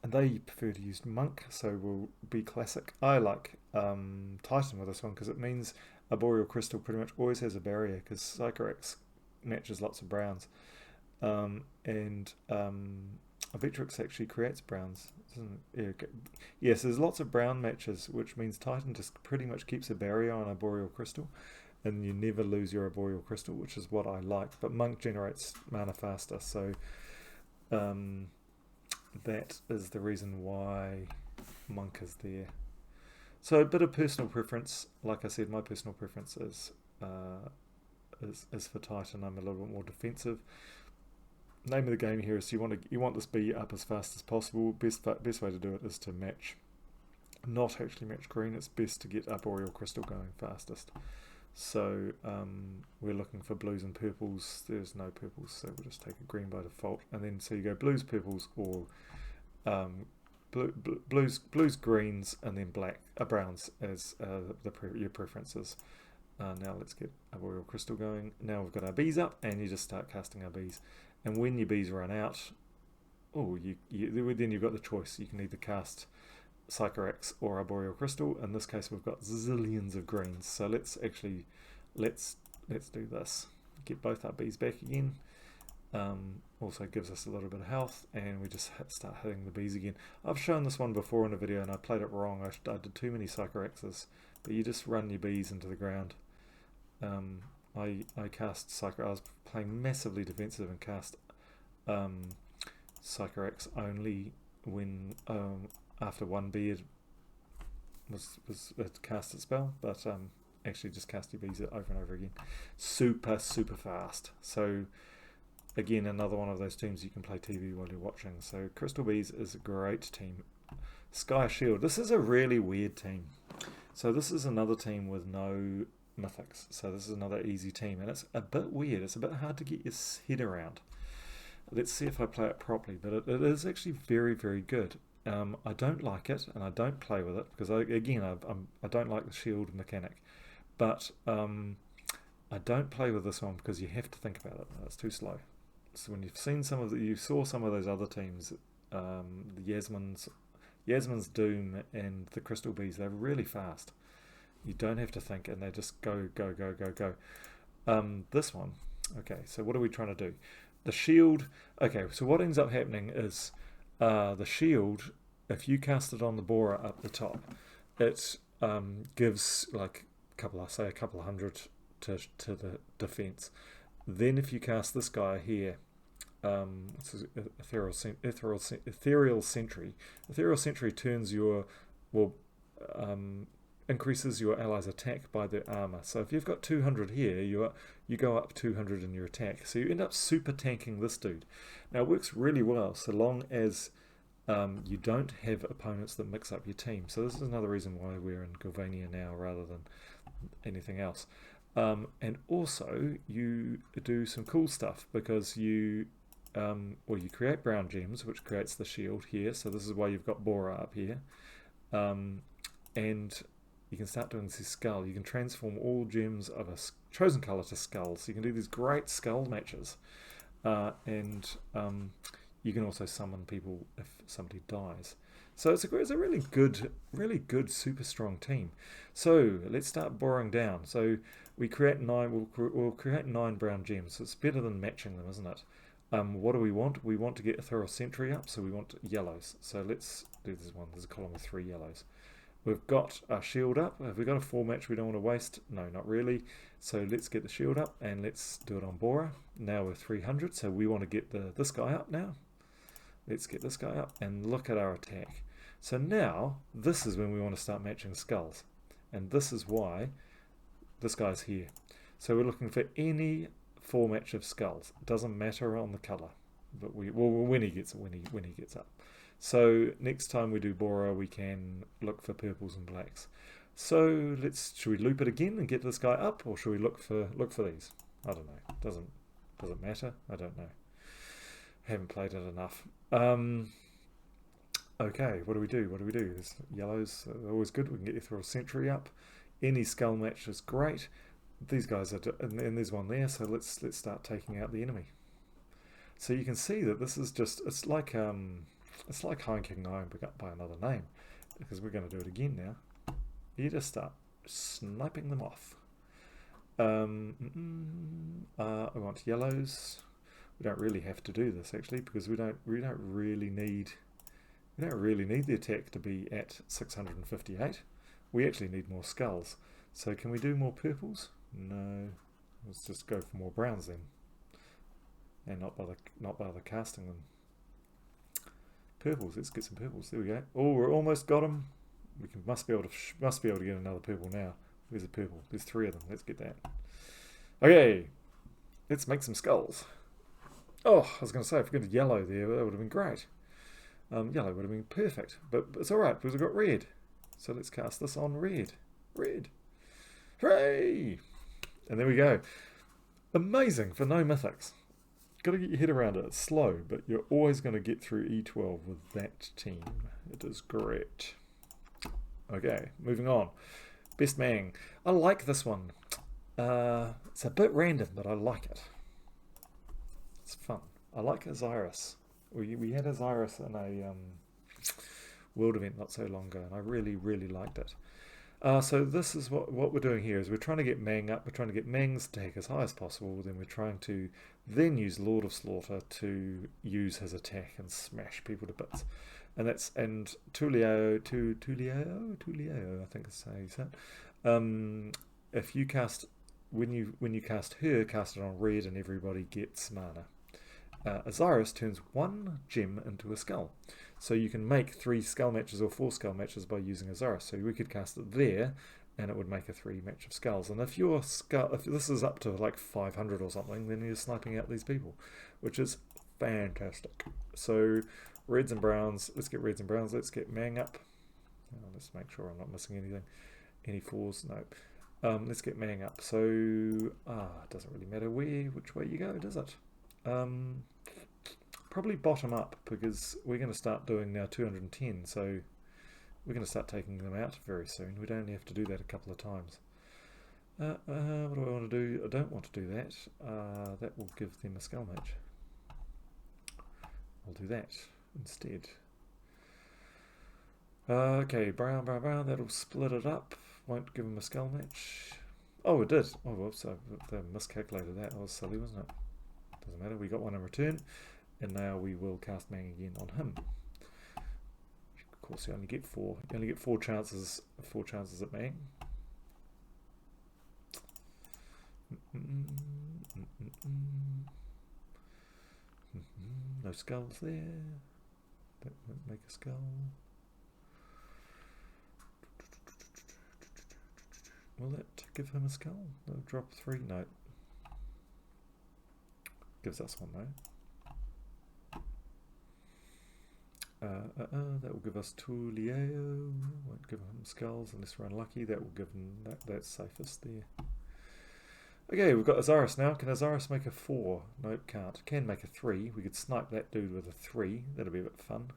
[SPEAKER 1] And they prefer to use Monk, so we'll be classic. I like Titan with this one because it means a Boreal Crystal pretty much always has a barrier because Sycorax matches lots of browns. And a Victrix actually creates browns. Yes, there's lots of brown matches, which means Titan just pretty much keeps a barrier on a Boreal Crystal. And you never lose your Arboreal Crystal, which is what I like. But Monk generates mana faster, so that is the reason why Monk is there. So a bit of personal preference. Like I said, my personal preference is for Titan. I'm a little bit more defensive. Name of the game here is you want this bee up as fast as possible. Best way to do it is to match, not actually match green. It's best to get Arboreal Crystal going fastest. So we're looking for blues and purples. There's no purples, so we'll just take a green by default. And then so you go blues, purples, or blues, greens, and then browns as your preferences. Now let's get Arboreal Crystal going. Now we've got our bees up, and you just start casting our bees. And when your bees run out, then you've got the choice. You can either cast Sycorax or Arboreal Crystal. In this case we've got zillions of greens, so let's do this. Get both our bees back again. Also gives us a little bit of health, and we just start hitting the bees again. I've shown this one before in a video and I played it wrong. I did too many Sycoraxes, but you just run your bees into the ground. I cast Sycorax. I was playing massively defensive and cast Sycorax only when after one bee was cast its spell, but actually just cast your bees over and over again. Super fast. So again, another one of those teams you can play TV while you're watching. So Crystal Bees is a great team. Sky Shield. This is a really weird team. So this is another team with no mythics. So this is another easy team, and it's a bit weird. It's a bit hard to get your head around. Let's see if I play it properly, but it is actually very, very good. I don't like it, and I don't play with it because I don't like the shield mechanic. But I don't play with this one because you have to think about it. It's too slow. So when you saw some of those other teams, the Yasmin's Doom and the Crystal Bees, they're really fast. You don't have to think, and they just go. This one, okay. So what are we trying to do? The shield. Okay. So what ends up happening is the shield. If you cast it on the borer up the top, it gives like a couple of hundred to the defense. Then if you cast this guy here, Ethereal Sentry. Ethereal Sentry turns increases your ally's attack by their armor. So if you've got 200 here, you go up 200 in your attack. So you end up super tanking this dude. Now it works really well so long as you don't have opponents that mix up your team. So this is another reason why we're in Galvania now rather than anything else. And also you do some cool stuff because you create brown gems, which creates the shield here. So this is why you've got Bora up here. And you can start doing this skull. You can transform all gems of a chosen color to skulls. So you can do these great skull matches. And you can also summon people if somebody dies. So it's a really good, super strong team. So let's start boring down. So we create 9. We'll create 9 brown gems. So it's better than matching them, isn't it? What do we want? We want to get Ethereal Sentry up, so we want yellows. So let's do this one. There's a column of 3 yellows. We've got our shield up. Have we got a 4 match we don't want to waste? No, not really. So let's get the shield up and let's do it on Bora. Now we're 300, so we want to get this guy up now. Let's get this guy up and look at our attack. So now, this is when we want to start matching skulls. And this is why this guy's here. So we're looking for any 4 match of skulls. It doesn't matter on the colour. But when he gets up. So next time we do Bora, we can look for purples and blacks. So should we loop it again and get this guy up, or should we look for these? I don't know. Doesn't matter. I don't know. Haven't played it enough. Okay, what do we do? There's yellows are always good. We can get you through a century up. Any skull match is great. These guys are, and there's one there. So let's start taking out the enemy. So you can see that this is just it's like Heinking Iron by another name, because we're going to do it again now. You just start sniping them off. I want yellows. We don't really have to do this actually, because we don't really need the attack to be at 658. We actually need more skulls. So can we do more purples? No. Let's just go for more browns then, and not bother casting them. Purples. Let's get some purples. There we go. Oh, we're almost got them. We must be able to get another purple now. There's a purple. There's 3 of them. Let's get that. Okay. Let's make some skulls. Oh, I was going to say, I forgot yellow there. That would have been great. Yellow would have been perfect. But it's alright, because we've got red. So let's cast this on red. Red. Hooray! And there we go. Amazing for no mythics. Got to get your head around it. It's slow, but you're always going to get through E12 with that team. It is great. Okay, moving on. Best Mang. I like this one. It's a bit random, but I like it. It's fun. I like Osiris. We had Osiris in a world event not so long ago, and I really, really liked it. So this is what we're doing here, is we're trying to get Mang up. We're trying to get Mang's attack as high as possible. Then we're trying to use Lord of Slaughter to use his attack and smash people to bits. And Tulio, I think is how you say it. If you cast when you cast her, cast it on red, and everybody gets mana. Osiris turns 1 gem into a skull. So you can make 3 skull matches or 4 skull matches by using Osiris. So we could cast it there, and it would make a 3 match of skulls. And if this is up to like 500 or something, then you're sniping out these people, which is fantastic. So reds and browns. Let's get reds and browns. Let's get Mang up. Let's make sure I'm not missing anything. Any 4s? No. Let's get Mang up. So it doesn't really matter which way you go, does it? Probably bottom up, because we're going to start doing now 210, so we're going to start taking them out very soon. We'd only have to do that a couple of times. What do I want to do? I don't want to do that. That will give them a skull match. I'll do that instead. Okay, brown, that'll split it up. Won't give them a skull match. Oh, it did. Oh, whoops, I miscalculated that. That was silly, wasn't it? Doesn't matter, we got one in return. And now we will cast Mang again on him. Of course, you only get 4. You only get 4 chances. 4 chances at Mang. No skulls there. That won't make a skull. Will that give him a skull? That'll drop 3. No. Gives us one though. That will give us Tulio. Won't give him skulls unless we're unlucky. That will give him that's safest there. Okay, we've got Osiris now. Can Osiris make a 4? Nope, can't. Can make a 3. We could snipe that dude with a 3. That'll be a bit fun.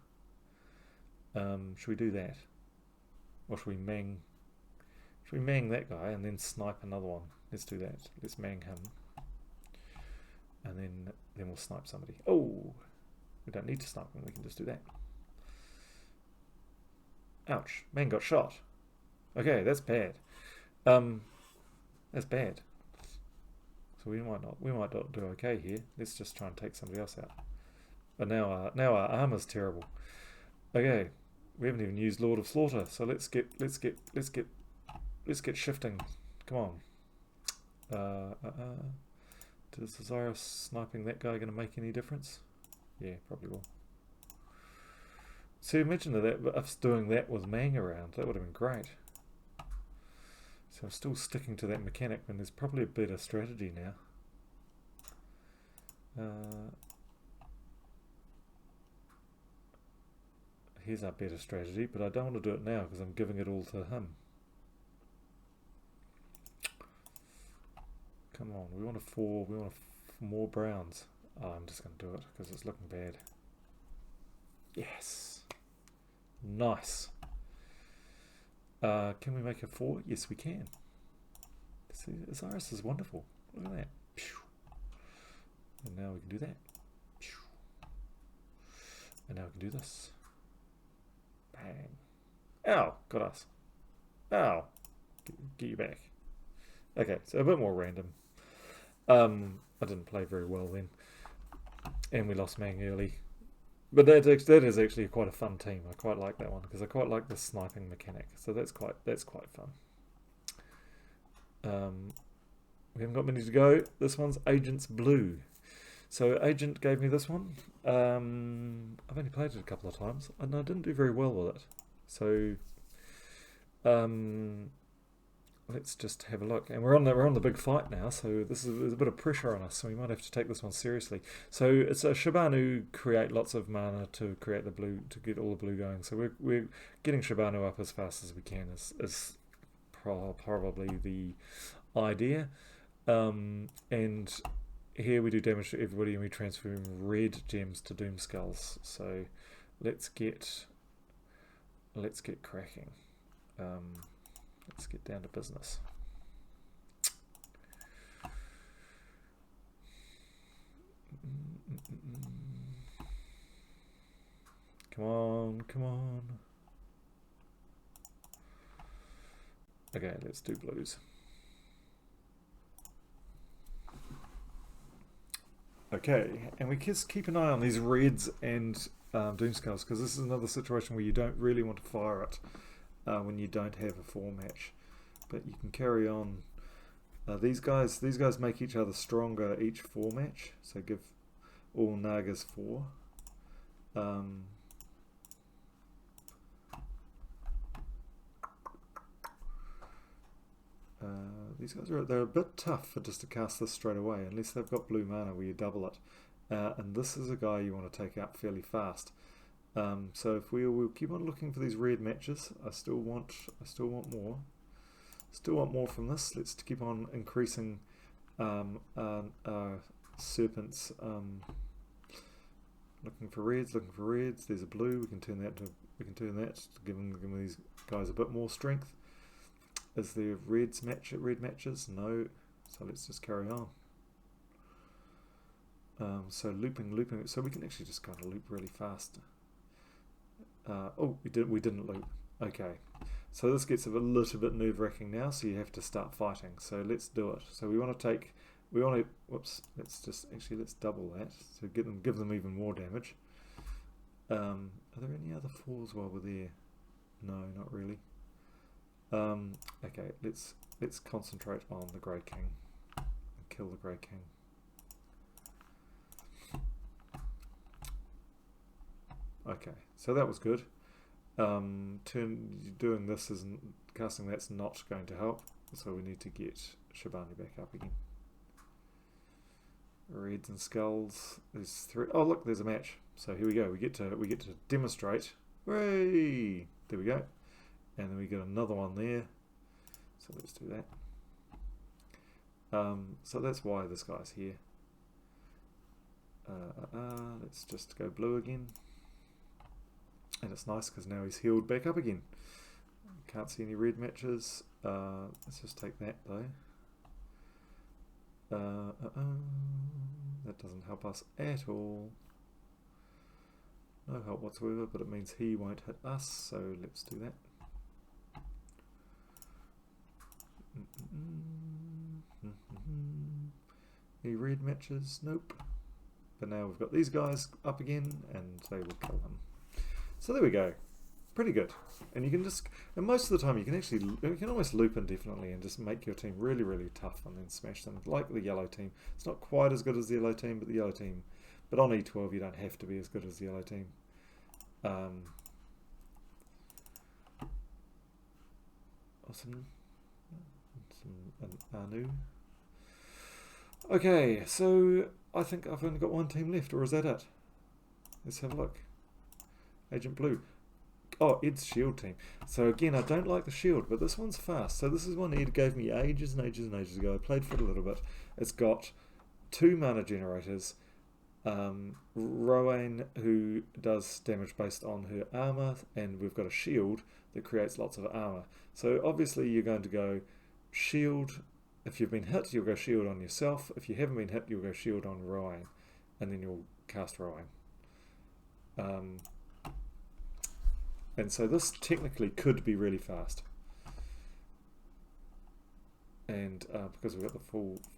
[SPEAKER 1] Should we do that? Or should we Mang? Should we Mang that guy and then snipe another one? Let's do that. Let's Mang him. And then we'll snipe somebody. Oh! We don't need to snipe them, we can just do that. Ouch, Mang got shot. Okay, that's bad. That's bad. So we might not do okay here. Let's just try and take somebody else out. But now our armor's terrible. Okay, we haven't even used Lord of Slaughter, so let's get shifting. Come on. Does Osiris sniping that guy going to make any difference? Yeah, probably will. So imagine us doing that with Mang around. That would have been great. So I'm still sticking to that mechanic when there's probably a better strategy now. Here's our better strategy, but I don't want to do it now because I'm giving it all to him. Come on, we want a 4, we want more browns. Oh, I'm just going to do it because it's looking bad. Yes. Nice. Can we make a 4? Yes, we can. See, this iris is wonderful. Look at that. And now we can do that. And now we can do this. Bang. Ow, got us. Ow. Get you back. Okay, so a bit more random. I didn't play very well then. And we lost Mang early. But that is actually quite a fun team. I quite like that one because I quite like the sniping mechanic. So that's quite fun. We haven't got many to go. This one's Agent's Blue. So Agent gave me this one. I've only played it a couple of times and I didn't do very well with it. So let's just have a look. And we're on the big fight now, so there's a bit of pressure on us, so we might have to take this one seriously. So it's a Shibanu create lots of mana to create the blue, to get all the blue going. So we're getting Shibanu up as fast as we can is probably the idea. And here we do damage to everybody and we transfer red gems to Doom Skulls. So let's get cracking. Let's get down to business. Come on, come on. Okay, let's do blues. Okay, and we just keep an eye on these reds and Doomskulls, because this is another situation where you don't really want to fire it when you don't have a 4 match. But you can carry on. These guys make each other stronger each 4 match, so give all Nagas 4. These guys they're a bit tough for just to cast this straight away, unless they've got blue mana where you double it. And this is a guy you want to take out fairly fast. So if we'll keep on looking for these red matches. I still want more. Still want more from this. Let's keep on increasing serpents. Looking for reds. There's a blue. We can turn that to give these guys a bit more strength. Is there red matches? No. So let's just carry on. So looping. So we can actually just kind of loop really fast. Oh, we didn't loop. Okay. So this gets a little bit nerve-wracking now. So you have to start fighting. So let's do it. So we want to whoops. Let's double that. So give them even more damage. Are there any other 4s while we're there? No, not really. Okay, let's concentrate on the Grey King and kill the Grey King. Okay, so that was good. Doing this isn't casting. That's not going to help. So we need to get Shibanu back up again. Reds and skulls. There's 3. Oh look, there's a match. So here we go. We get to demonstrate. Hooray! There we go. And then we get another one there. So let's do that. So that's why this guy's here. Let's just go blue again. And it's nice because now he's healed back up again. Can't see any red matches. Let's just take that though. That doesn't help us at all. No help whatsoever, but it means he won't hit us, so let's do that. Any red matches? Nope. But now we've got these guys up again and they will kill him. So there we go. Pretty good. And you can and most of the time you can almost loop indefinitely and just make your team really, really tough and then smash them. Like the yellow team. It's not quite as good as the yellow team, but on E12 you don't have to be as good as the yellow team. Awesome. An Anu. Okay, so I think I've only got one team left, or is that it? Let's have a look. Agent Blue. Oh, Ed's shield team. So again, I don't like the shield, but this one's fast. So this is one Ed gave me ages and ages and ages ago. I played for it a little bit. It's got 2 mana generators. Rowan, who does damage based on her armor, and we've got a shield that creates lots of armor. So obviously you're going to go shield. If you've been hit, you'll go shield on yourself. If you haven't been hit, you'll go shield on Rowan, and then you'll cast Rowan. And so this technically could be really fast. And because we've got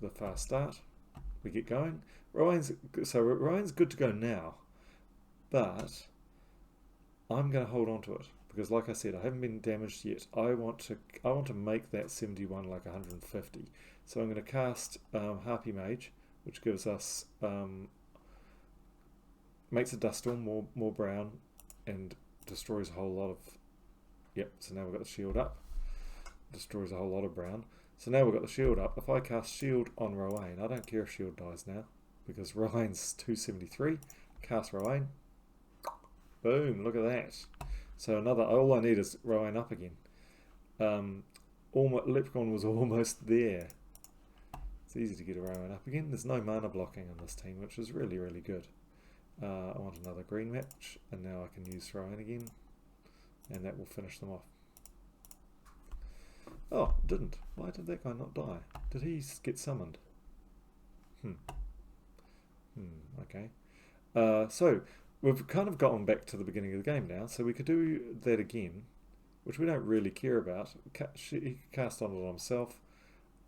[SPEAKER 1] the fast start, we get going. Rowan's good to go now, but I'm going to hold on to it because, like I said, I haven't been damaged yet. I want to make that 71 like 150. So I'm going to cast Harpy Mage, which gives us makes a dust storm more brown and destroys a whole lot of. Yep. So now we've got the shield up. Destroys a whole lot of brown. So now we've got the shield up. If I cast shield on Rowan, I don't care if shield dies now, because Rowan's 273. Cast Rowan. Boom, look at that. So all I need is Rowan up again. Leprechaun was almost there. It's easy to get a Rowan up again. There's no mana blocking on this team, which is really, really good. I want another green match, and now I can use Rowan again, and that will finish them off. Oh, it didn't. Why did that guy not die? Did he get summoned? Okay. So we've kind of gotten back to the beginning of the game now, so we could do that again, which we don't really care about. He can cast on it on himself,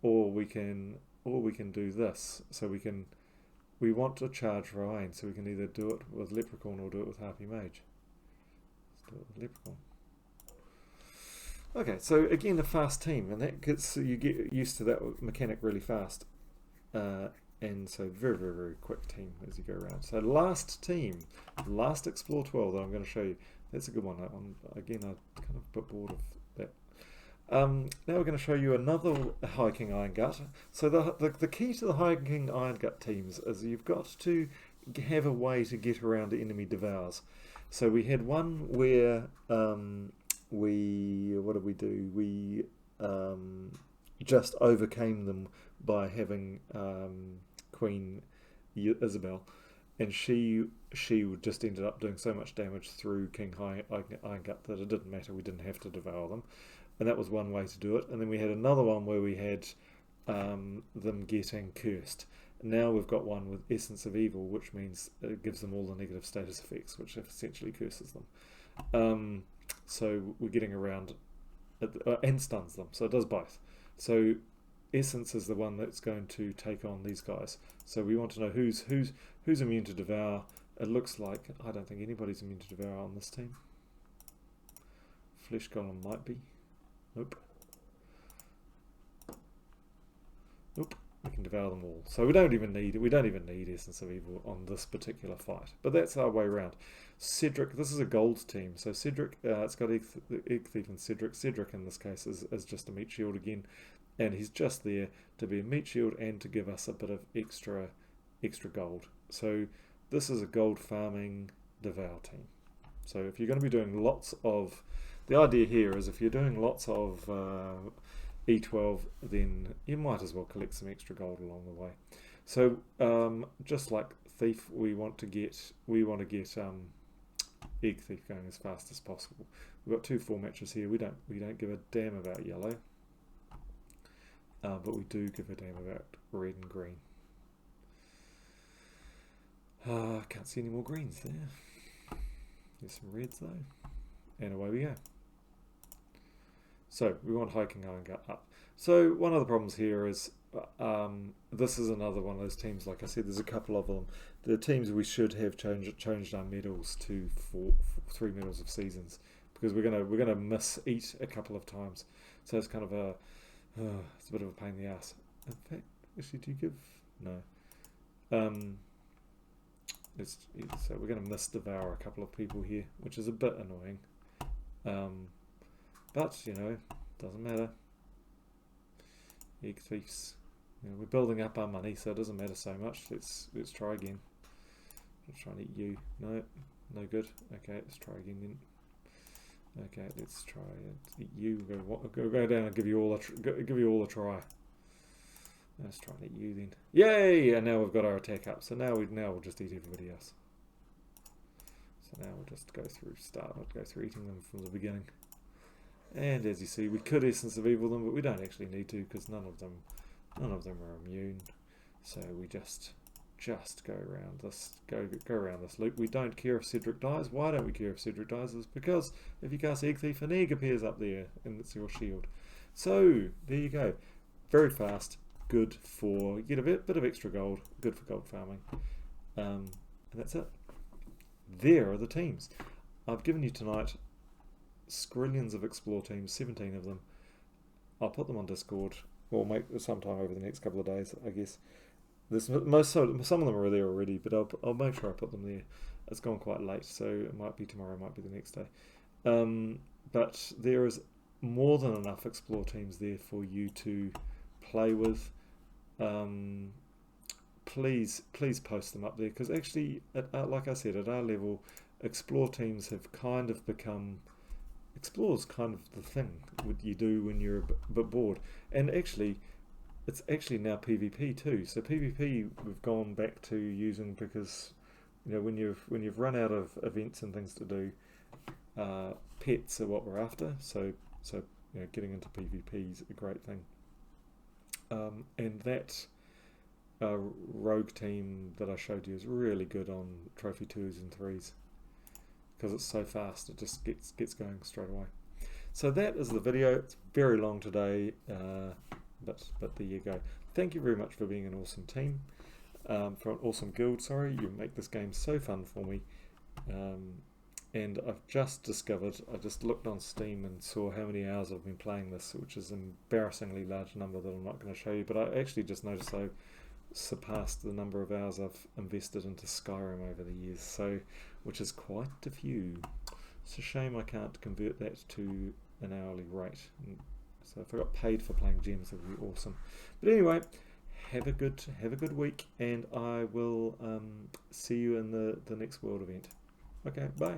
[SPEAKER 1] or we can do this. So we want to charge Rowan, so we can either do it with Leprechaun or do it with Harpy Mage. Let's do it with Leprechaun. Okay, so again, a fast team, and that gets you get used to that mechanic really fast, and so very, very, very quick team as you go around. So last team, last Explore 12 that I'm going to show you. That's a good one. Again, I'm kind of a bit bored of that. Now we're going to show you another Hiking Iron Gut. So the key to the Hiking Iron Gut teams is you've got to have a way to get around enemy devours. So we had one where what did we do? We just overcame them by having Queen Isabel, and she just ended up doing so much damage through King Iron Gut that it didn't matter. We didn't have to devour them, and that was one way to do it. And then we had another one where we had them getting cursed. Now we've got one with Essence of Evil, which means it gives them all the negative status effects, which essentially curses them. So we're getting around and stuns them, so it does both. So Essence is the one that's going to take on these guys. So we want to know who's immune to devour. It looks like I don't think anybody's immune to devour on this team. Flesh Golem might be. Nope. Nope. We can devour them all. So we don't even need Essence of Evil on this particular fight. But that's our way around. Cedric, this is a gold team. So Cedric, it's got Egg Thief and Cedric. Cedric in this case is just a meat shield again. And he's just there to be a meat shield and to give us a bit of extra gold. So this is a gold farming devour team. So if you're going to be doing lots of... The idea here is if you're doing lots of E12, then you might as well collect some extra gold along the way. So just like Thief, we want to get Egg Thief going as fast as possible. We've got 2 4 matches here. We don't give a damn about yellow, but we do give a damn about red and green. Can't see any more greens there. There's some reds though, and away we go. So we want Hiking Iron Gut up. So one of the problems here is this is another one of those teams. Like I said, there's a couple of them. The teams we should have changed our medals to 3 medals of seasons, because we're gonna miss eat a couple of times. So it's kind of it's a bit of a pain in the ass. In fact, actually, do you give no? So we're going to misdevour a couple of people here, which is a bit annoying. But, you know, doesn't matter. Egg Thieves. You know, we're building up our money, so it doesn't matter so much. Let's try again. Let's try and eat you. No good. Okay, let's try again then. Okay, let's try it. You go down and give you all a try. Let's try and eat you then. Yay! And now we've got our attack up. So now we'll just eat everybody else. So now we'll just go through eating them from the beginning. And as you see, we could Essence of Evil them, but we don't actually need to because none of them are immune. So we just go around this loop. We don't care if Cedric dies. Why don't we care if Cedric dies? It's because if you cast Egg Thief, an egg appears up there and it's your shield. So there you go. Very fast, good for, you get a bit of extra gold, good for gold farming. And that's it. There are the teams. I've given you tonight skrillions of Explore teams, 17 of them. I'll put them on Discord, or sometime over the next couple of days, I guess. Some of them are there already, but I'll make sure I put them there. It's gone quite late, so it might be tomorrow, it might be the next day. But there is more than enough Explore teams there for you to play with. Please post them up there, because actually, like I said, at our level, Explore teams have kind of become... Explore's kind of the thing what you do when you're a bit bored. And actually, it's actually now PvP too. So PvP we've gone back to using because, you know, when you've run out of events and things to do, pets are what we're after. So you know, getting into PvP is a great thing. And that rogue team that I showed you is really good on trophy 2s and 3s because it's so fast. It just gets going straight away. So that is the video. It's very long today. But there you go. Thank you very much for being an awesome team, for an awesome guild, sorry. You make this game so fun for me. And I've just discovered, I just looked on Steam and saw how many hours I've been playing this, which is an embarrassingly large number that I'm not going to show you, but I actually just noticed I surpassed the number of hours I've invested into Skyrim over the years, so which is quite a few. It's a shame I can't convert that to an hourly rate. So if I got paid for playing gems, it would be awesome. But anyway, have a good week, and I will see you in the next World event. Okay, bye.